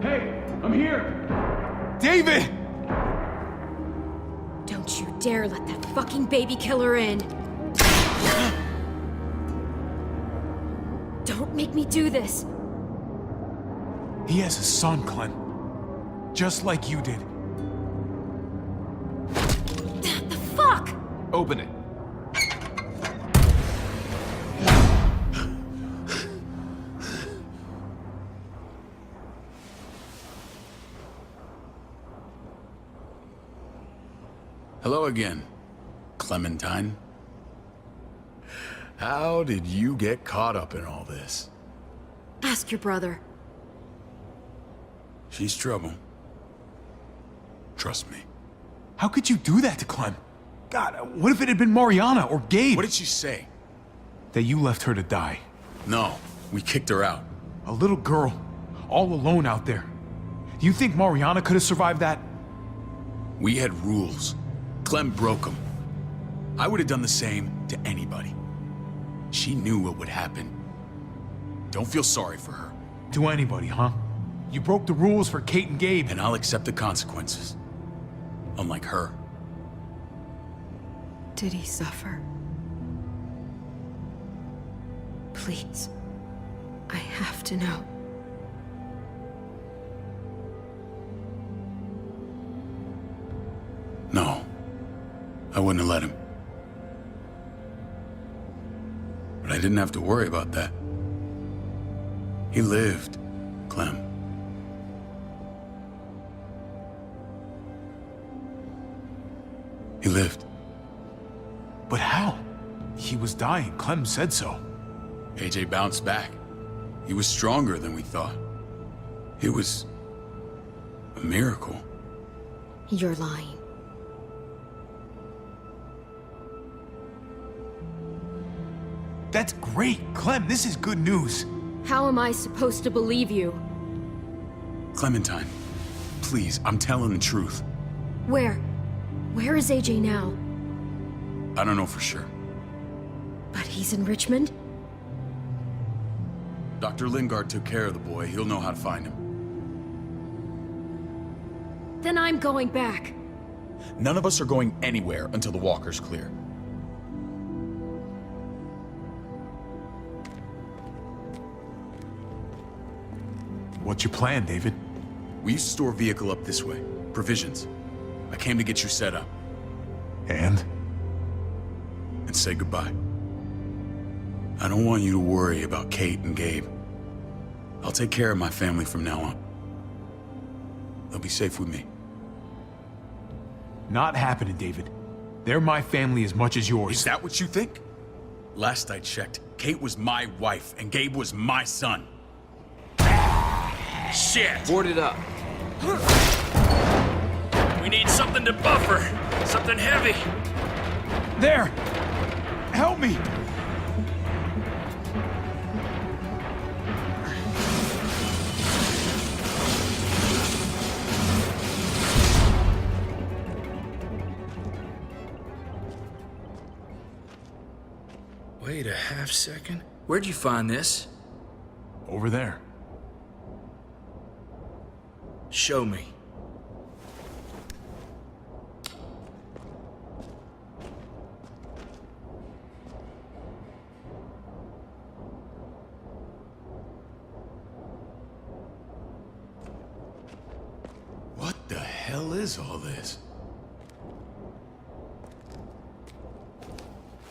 Hey, I'm here! David! Don't you dare let that fucking baby killer in! Don't make me do this! He has a son, Clem. Just like you did. The fuck? Open it. Hello again, Clementine. How did you get caught up in all this? Ask your brother. She's trouble. Trust me. How could you do that to Clem? God, what if it had been Mariana or Gabe? What did she say? That you left her to die. No, we kicked her out. A little girl, all alone out there. Do you think Mariana could have survived that? We had rules. Clem broke them. I would have done the same to anybody. She knew what would happen. Don't feel sorry for her. To anybody, huh? You broke the rules for Kate and Gabe. And I'll accept the consequences. Unlike her. Did he suffer? Please. I have to know. No. I wouldn't have let him. But I didn't have to worry about that. He lived, Clem. He lived. But how? He was dying. Clem said so. AJ bounced back. He was stronger than we thought. It was a miracle. You're lying. That's great. Clem, this is good news. How am I supposed to believe you? Clementine, please, I'm telling the truth. Where? Where is AJ now? I don't know for sure. But he's in Richmond? Dr. Lingard took care of the boy. He'll know how to find him. Then I'm going back. None of us are going anywhere until the walker's clear. What's your plan, David? We used to store a vehicle up this way. Provisions. I came to get you set up. And? And say goodbye. I don't want you to worry about Kate and Gabe. I'll take care of my family from now on. They'll be safe with me. Not happening, David. They're my family as much as yours. Is that what you think? Last I checked, Kate was my wife and Gabe was my son. Shit! Board it up. We need something to buffer. Something heavy. There! Help me! Wait a half second. Where'd you find this? Over there. Show me. What the hell is all this?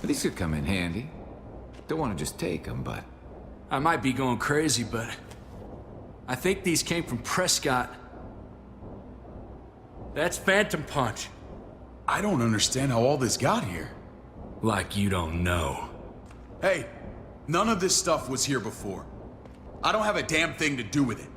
These could come in handy. Don't want to just take them, but... I might be going crazy, but... I think these came from Prescott. That's Phantom Punch. I don't understand how all this got here. Like you don't know. Hey, none of this stuff was here before. I don't have a damn thing to do with it.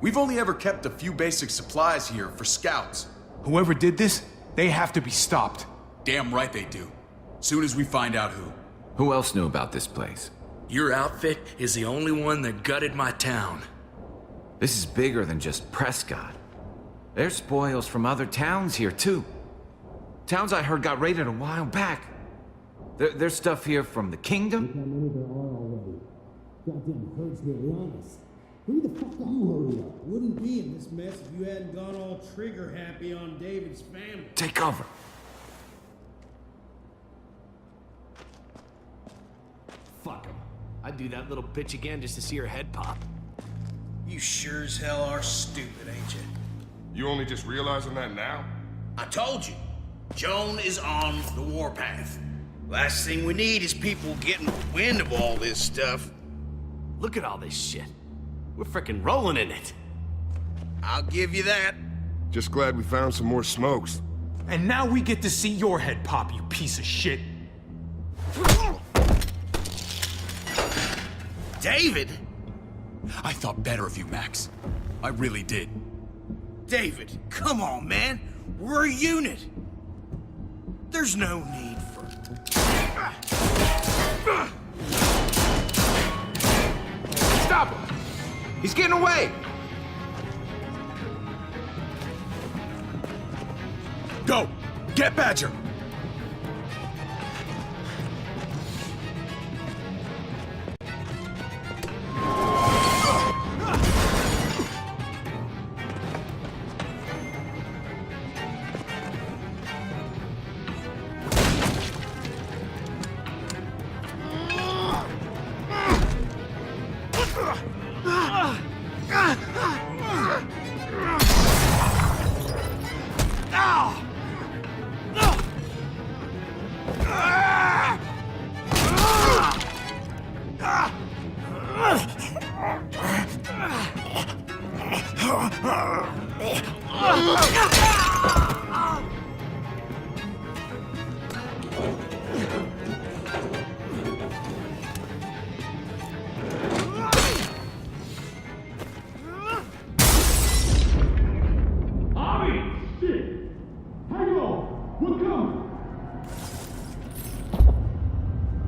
We've only ever kept a few basic supplies here for scouts. Whoever did this, they have to be stopped. Damn right they do. Soon as we find out who. Who else knew about this place? Your outfit is the only one that gutted my town. This is bigger than just Prescott. There's spoils from other towns here, too. Towns I heard got raided a while back. There's stuff here from the kingdom. Goddamn herds were honest. Who the fuck are you, hurry up? Wouldn't be in this mess if you hadn't gone all trigger happy on David's family. Take cover. Fuck him. I'd do that little bitch again just to see her head pop. You sure as hell are stupid, ain't you? You only just realizing that now? I told you. Joan is on the warpath. Last thing we need is people getting wind of all this stuff. Look at all this shit. We're frickin' rolling in it. I'll give you that. Just glad we found some more smokes. And now we get to see your head pop, you piece of shit. David? I thought better of you, Max. I really did. David, come on, man. We're a unit. There's no need for... Stop him! He's getting away! Go! Get Badger!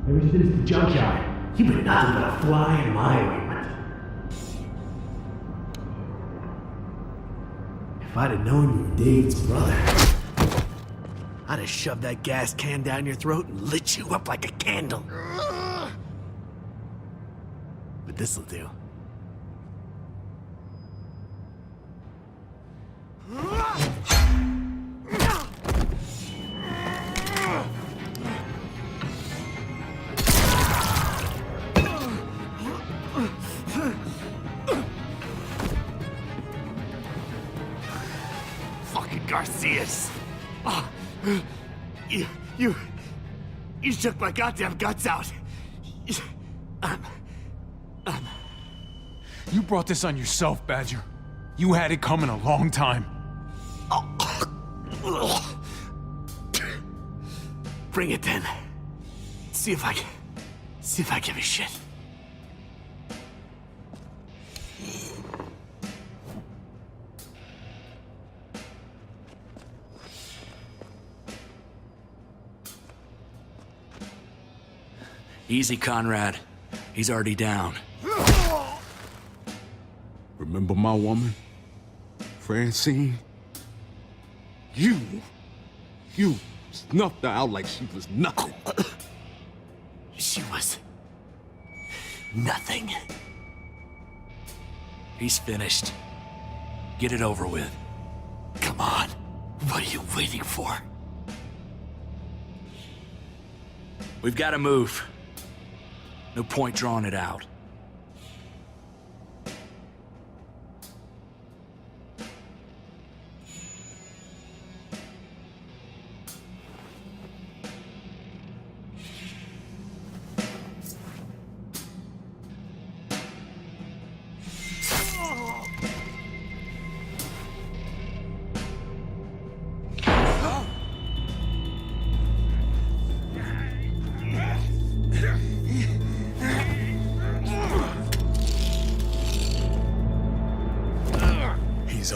Ever since the junkyard, you've been nothing but a fly in my ointment. If I'd have known you were David's brother, I'd have shoved that gas can down your throat and lit you up like a candle. But this'll do. Garcias. Oh, you shook my goddamn guts out. You brought this on yourself, Badger. You had it coming a long time. Bring it then. See if I give a shit. Easy, Conrad. He's already down. Remember my woman? Francine? You snuffed her out like she was nothing. She was... nothing. He's finished. Get it over with. Come on. What are you waiting for? We've got to move. No point drawing it out.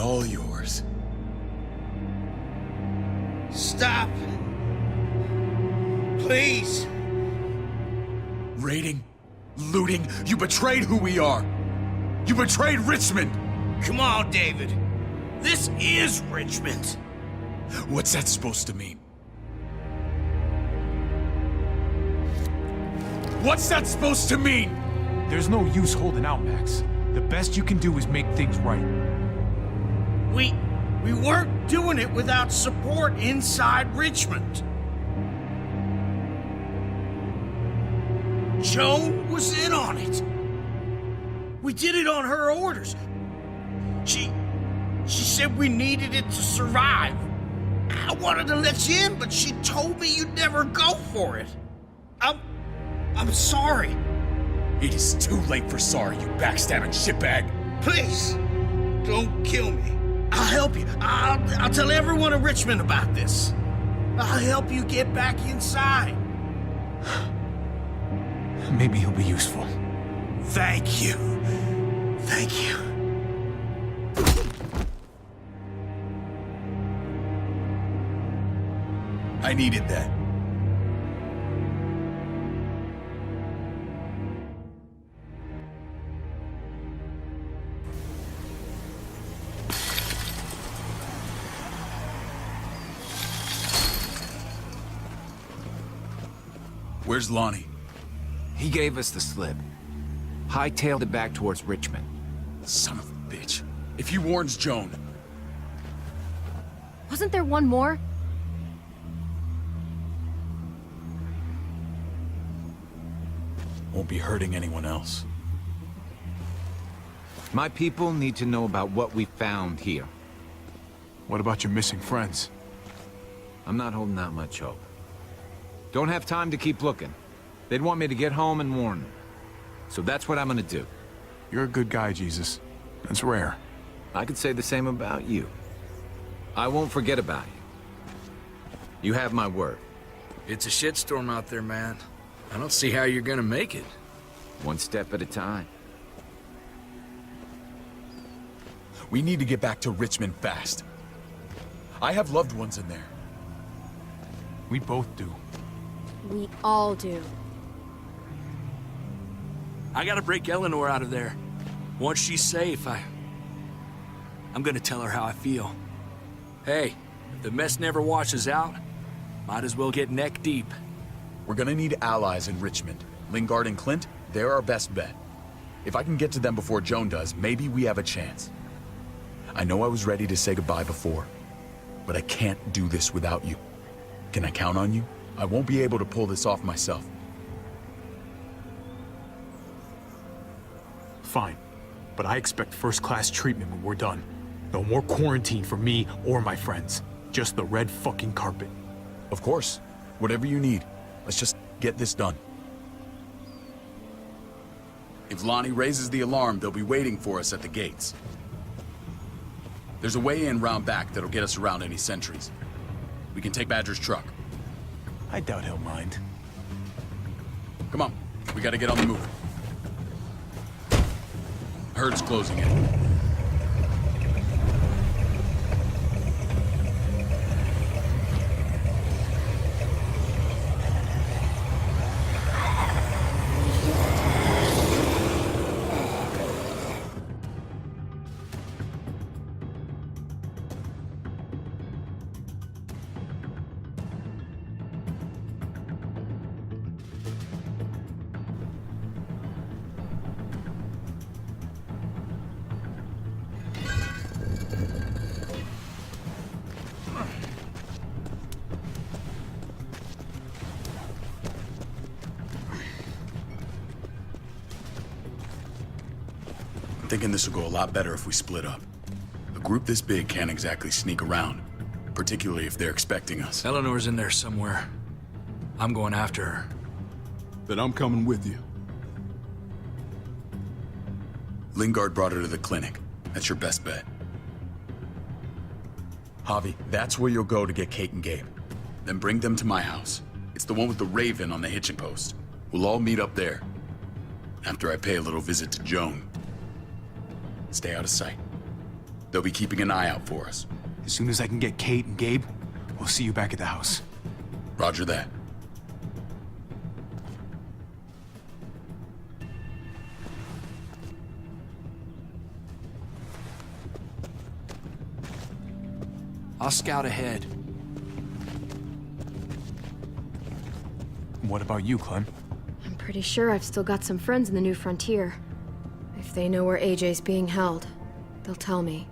all yours. Stop. Please. Raiding, looting, you betrayed who we are. You betrayed Richmond. Come on, David. This is Richmond. What's that supposed to mean? What's that supposed to mean? There's no use holding out, Max. The best you can do is make things right. We weren't doing it without support inside Richmond. Joan was in on it. We did it on her orders. She said we needed it to survive. I wanted to let you in, but she told me you'd never go for it. I'm sorry. It is too late for sorry, you backstabbing shitbag. Please, don't kill me. I'll help you. I'll tell everyone in Richmond about this. I'll help you get back inside. Maybe he'll be useful. Thank you. Thank you. I needed that. Where's Lonnie? He gave us the slip. Hightailed it back towards Richmond. Son of a bitch. If he warns Joan... Wasn't there one more? Won't be hurting anyone else. My people need to know about what we found here. What about your missing friends? I'm not holding out much hope. Don't have time to keep looking. They'd want me to get home and warn them. So that's what I'm gonna do. You're a good guy, Jesus. That's rare. I could say the same about you. I won't forget about you. You have my word. It's a shitstorm out there, man. I don't see how you're gonna make it. One step at a time. We need to get back to Richmond fast. I have loved ones in there. We both do. We all do. I gotta break Eleanor out of there. Once she's safe, I'm gonna tell her how I feel. Hey, if the mess never washes out, might as well get neck deep. We're gonna need allies in Richmond. Lingard and Clint, they're our best bet. If I can get to them before Joan does, maybe we have a chance. I know I was ready to say goodbye before, but I can't do this without you. Can I count on you? I won't be able to pull this off myself. Fine. But I expect first-class treatment when we're done. No more quarantine for me or my friends. Just the red fucking carpet. Of course. Whatever you need. Let's just get this done. If Lonnie raises the alarm, they'll be waiting for us at the gates. There's a way in round back that'll get us around any sentries. We can take Badger's truck. I doubt he'll mind. Come on, we gotta get on the move. Herd's closing in. Thinking this will go a lot better if we split up. A group this big can't exactly sneak around, particularly if they're expecting us. Eleanor's in there somewhere. I'm going after her. Then I'm coming with you. Lingard brought her to the clinic. That's your best bet. Javi, that's where you'll go to get Kate and Gabe. Then bring them to my house. It's the one with the Raven on the hitching post. We'll all meet up there. After I pay a little visit to Joan. Stay out of sight. They'll be keeping an eye out for us. As soon as I can get Kate and Gabe, we'll see you back at the house. Roger that. I'll scout ahead. What about you, Clem? I'm pretty sure I've still got some friends in the New Frontier. If they know where AJ's being held, they'll tell me.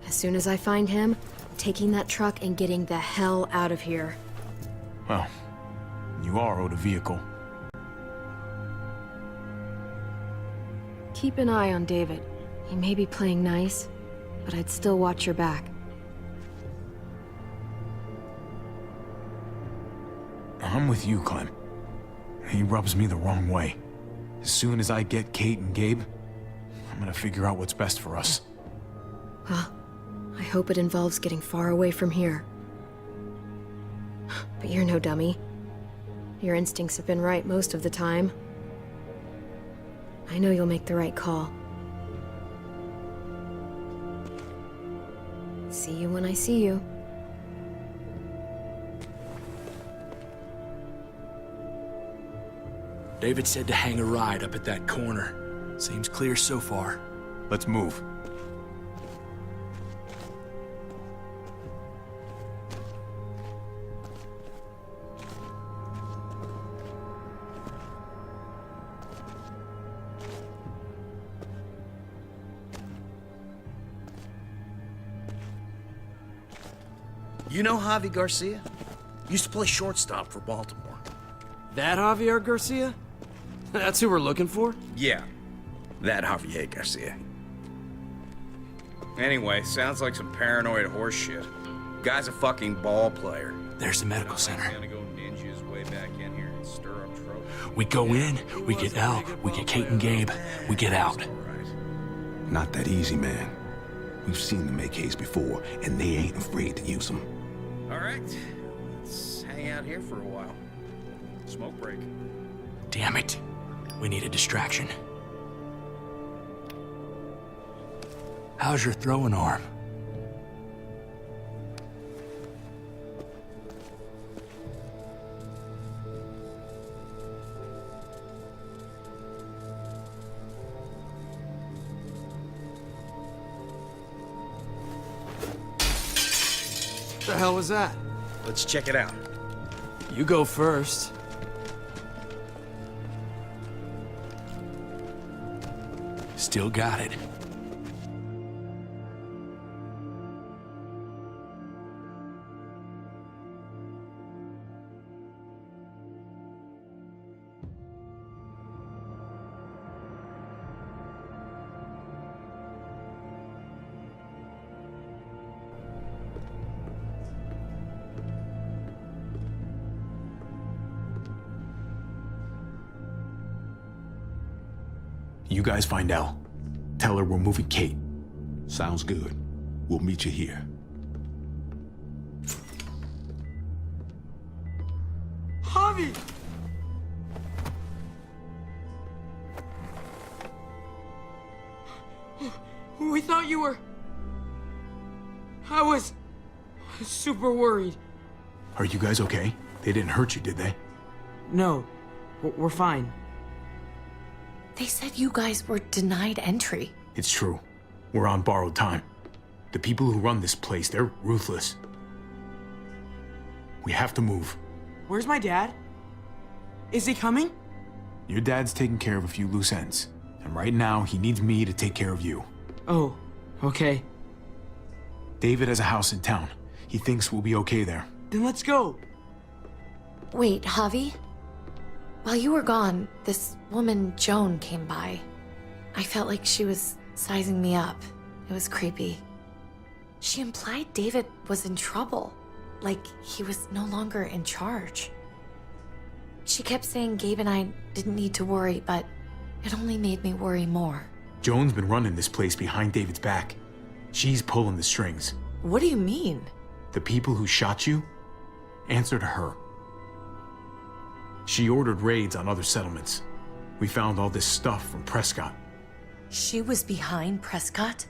As soon as I find him, I'm taking that truck and getting the hell out of here. Well, you are owed a vehicle. Keep an eye on David. He may be playing nice, but I'd still watch your back. I'm with you, Clem. He rubs me the wrong way. As soon as I get Kate and Gabe, I'm gonna figure out what's best for us. Well, I hope it involves getting far away from here. But you're no dummy. Your instincts have been right most of the time. I know you'll make the right call. See you when I see you. David said to hang a ride up at that corner. Seems clear so far. Let's move. You know Javi Garcia? Used to play shortstop for Baltimore. That Javier Garcia? That's who we're looking for? Yeah, that Javier Garcia. Anyway, sounds like some paranoid horse shit. Guy's a fucking ball player. There's the medical center. Gonna go ninja his way back in here and stir up trouble. We go in, we get Al, we get Kate and Gabe, we get out. Not that easy, man. We've seen them AKs before, and they ain't afraid to use them. All right, let's hang out here for a while. Smoke break. Damn it. We need a distraction. How's your throwing arm? What the hell was that? Let's check it out. You go first. Still got it. You guys find Al. Tell her we're moving Kate. Sounds good. We'll meet you here. Javi! We thought you were... I was super worried. Are you guys okay? They didn't hurt you, did they? No, we're fine. They said you guys were denied entry. It's true. We're on borrowed time. The people who run this place, they're ruthless. We have to move. Where's my dad? Is he coming? Your dad's taking care of a few loose ends. And right now, he needs me to take care of you. Oh, okay. David has a house in town. He thinks we'll be okay there. Then let's go. Wait, Javi? While you were gone, this woman, Joan, came by. I felt like she was sizing me up. It was creepy. She implied David was in trouble, like he was no longer in charge. She kept saying Gabe and I didn't need to worry, but it only made me worry more. Joan's been running this place behind David's back. She's pulling the strings. What do you mean? The people who shot you answer to her. She ordered raids on other settlements. We found all this stuff from Prescott. She was behind Prescott?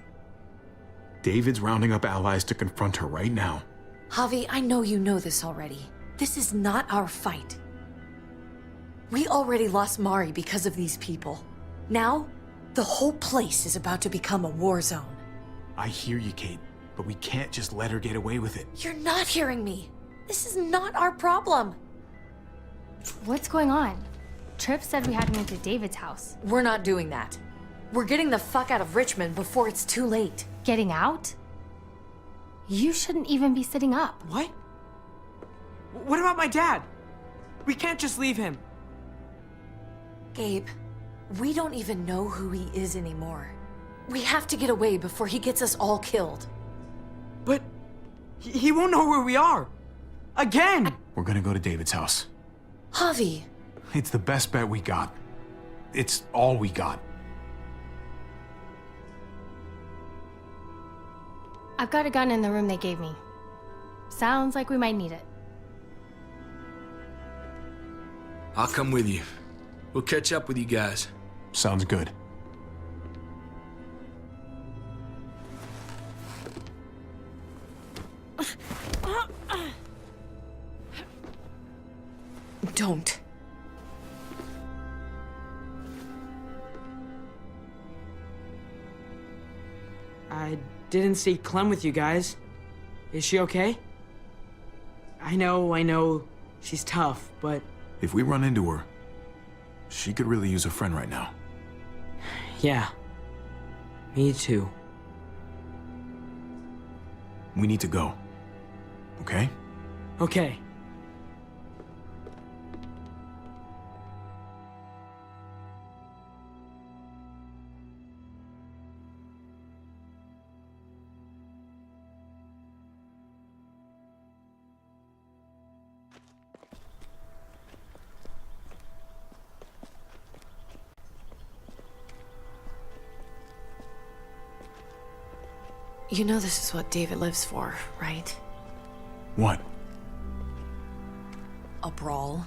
David's rounding up allies to confront her right now. Javi, I know you know this already. This is not our fight. We already lost Mari because of these people. Now, the whole place is about to become a war zone. I hear you, Kate, but we can't just let her get away with it. You're not hearing me. This is not our problem. What's going on? Tripp said we had to move to David's house. We're not doing that. We're getting the fuck out of Richmond before it's too late. Getting out? You shouldn't even be sitting up. What? What about my dad? We can't just leave him. Gabe, we don't even know who he is anymore. We have to get away before he gets us all killed. But he won't know where we are. Again! We're gonna go to David's house. Javi. It's the best bet we got. It's all we got. I've got a gun in the room they gave me. Sounds like we might need it. I'll come with you. We'll catch up with you guys. Sounds good. Don't. I didn't see Clem with you guys. Is she okay? I know, she's tough, but... If we run into her, she could really use a friend right now. Yeah. Me too. We need to go. Okay? Okay. You know this is what David lives for, right? What? A brawl.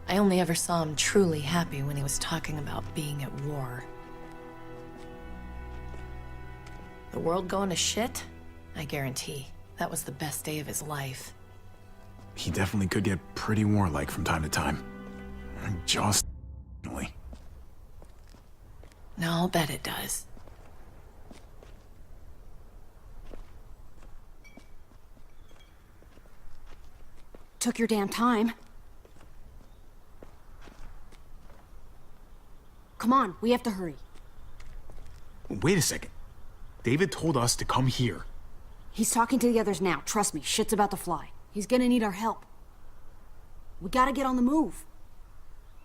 I only ever saw him truly happy when he was talking about being at war. The world going to shit? I guarantee that was the best day of his life. He definitely could get pretty warlike from time to time. Just... No, I'll bet it does. Took your damn time. Come on, we have to hurry. Wait a second. David told us to come here. He's talking to the others now. Trust me, shit's about to fly. He's gonna need our help. We gotta get on the move.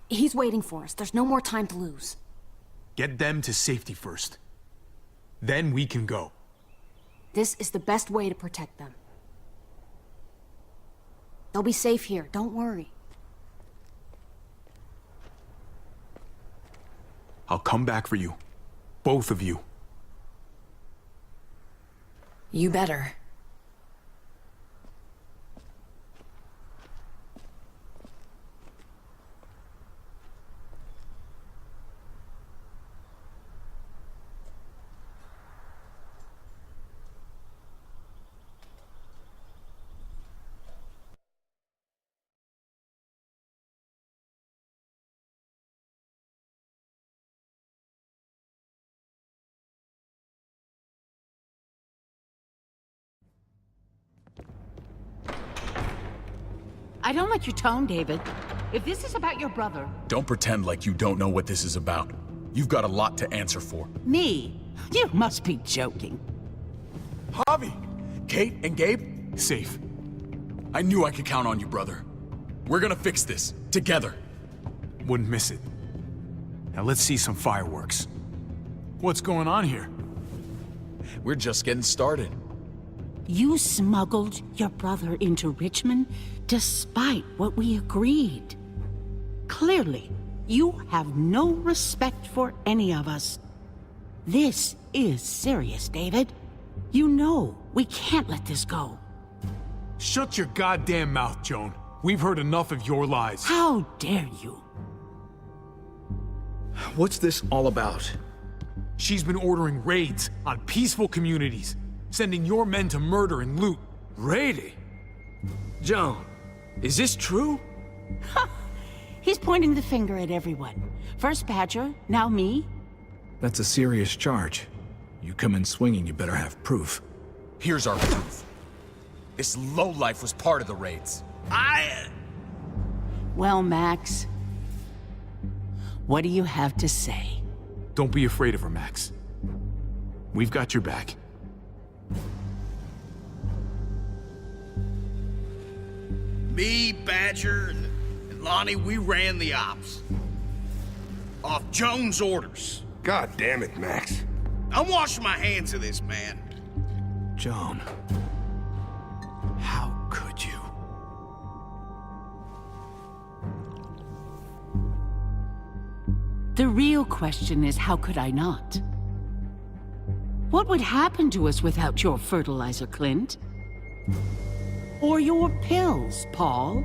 He's waiting for us. There's no more time to lose. Get them to safety first. Then we can go. This is the best way to protect them. They'll be safe here, don't worry. I'll come back for you. Both of you. You better. I don't like your tone, David. If this is about your brother... Don't pretend like you don't know what this is about. You've got a lot to answer for. Me? You must be joking. Javi! Kate and Gabe? Safe. I knew I could count on you, brother. We're gonna fix this. Together. Wouldn't miss it. Now let's see some fireworks. What's going on here? We're just getting started. You smuggled your brother into Richmond despite what we agreed. Clearly, you have no respect for any of us. This is serious, David. You know we can't let this go. Shut your goddamn mouth, Joan. We've heard enough of your lies. How dare you? What's this all about? She's been ordering raids on peaceful communities, sending your men to murder and loot. Raiding? Joan, is this true? He's pointing the finger at everyone. First Badger, now me. That's a serious charge. You come in swinging, you better have proof. Here's our proof. This lowlife was part of the raids. Well, Max, what do you have to say? Don't be afraid of her, Max. We've got your back. Me, Badger, and Lonnie, we ran the ops. Off Joan's orders. God damn it, Max. I'm washing my hands of this, man. Joan. How could you? The real question is, how could I not? What would happen to us without your fertilizer, Clint? Or your pills, Paul?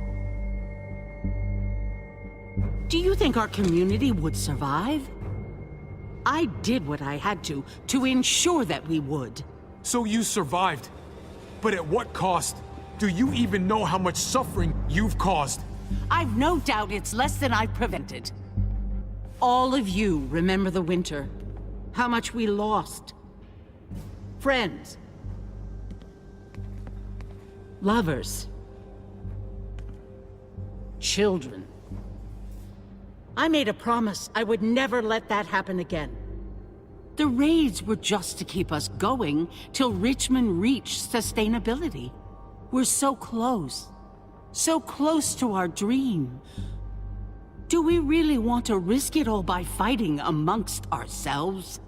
Do you think our community would survive? I did what I had to ensure that we would. So you survived. But at what cost? Do you even know how much suffering you've caused? I've no doubt it's less than I've prevented. All of you remember the winter. How much we lost. Friends. Lovers. Children. I made a promise I would never let that happen again. The raids were just to keep us going till Richmond reached sustainability. We're so close to our dream. Do we really want to risk it all by fighting amongst ourselves?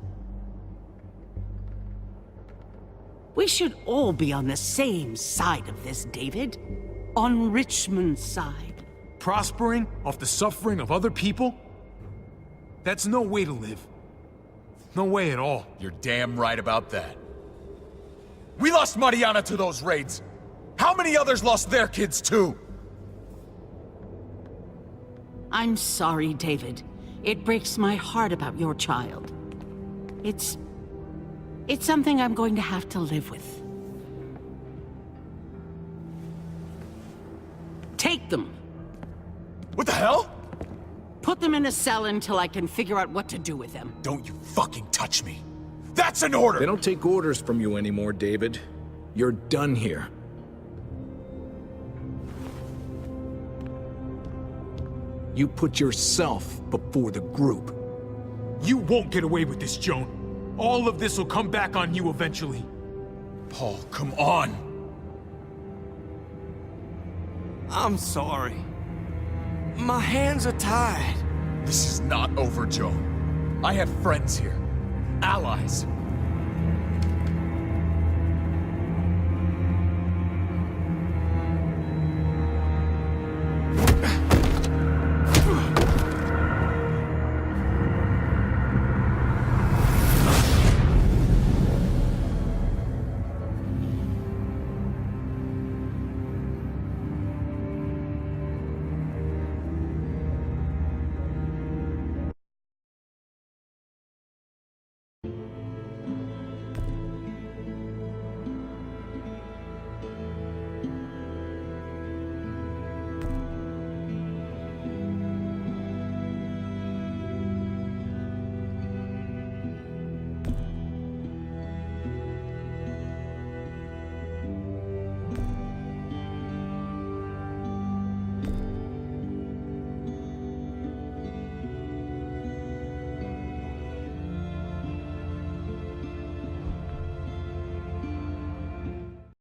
We should all be on the same side of this, David. On Richmond's side. Prospering off the suffering of other people? That's no way to live. No way at all. You're damn right about that. We lost Mariana to those raids. How many others lost their kids too? I'm sorry, David. It breaks my heart about your child. It's something I'm going to have to live with. Take them. What the hell? Put them in a cell until I can figure out what to do with them. Don't you fucking touch me. That's an order! They don't take orders from you anymore, David. You're done here. You put yourself before the group. You won't get away with this, Joan. All of this will come back on you eventually. Paul, come on! I'm sorry. My hands are tied. This is not over, Joan. I have friends here. Allies.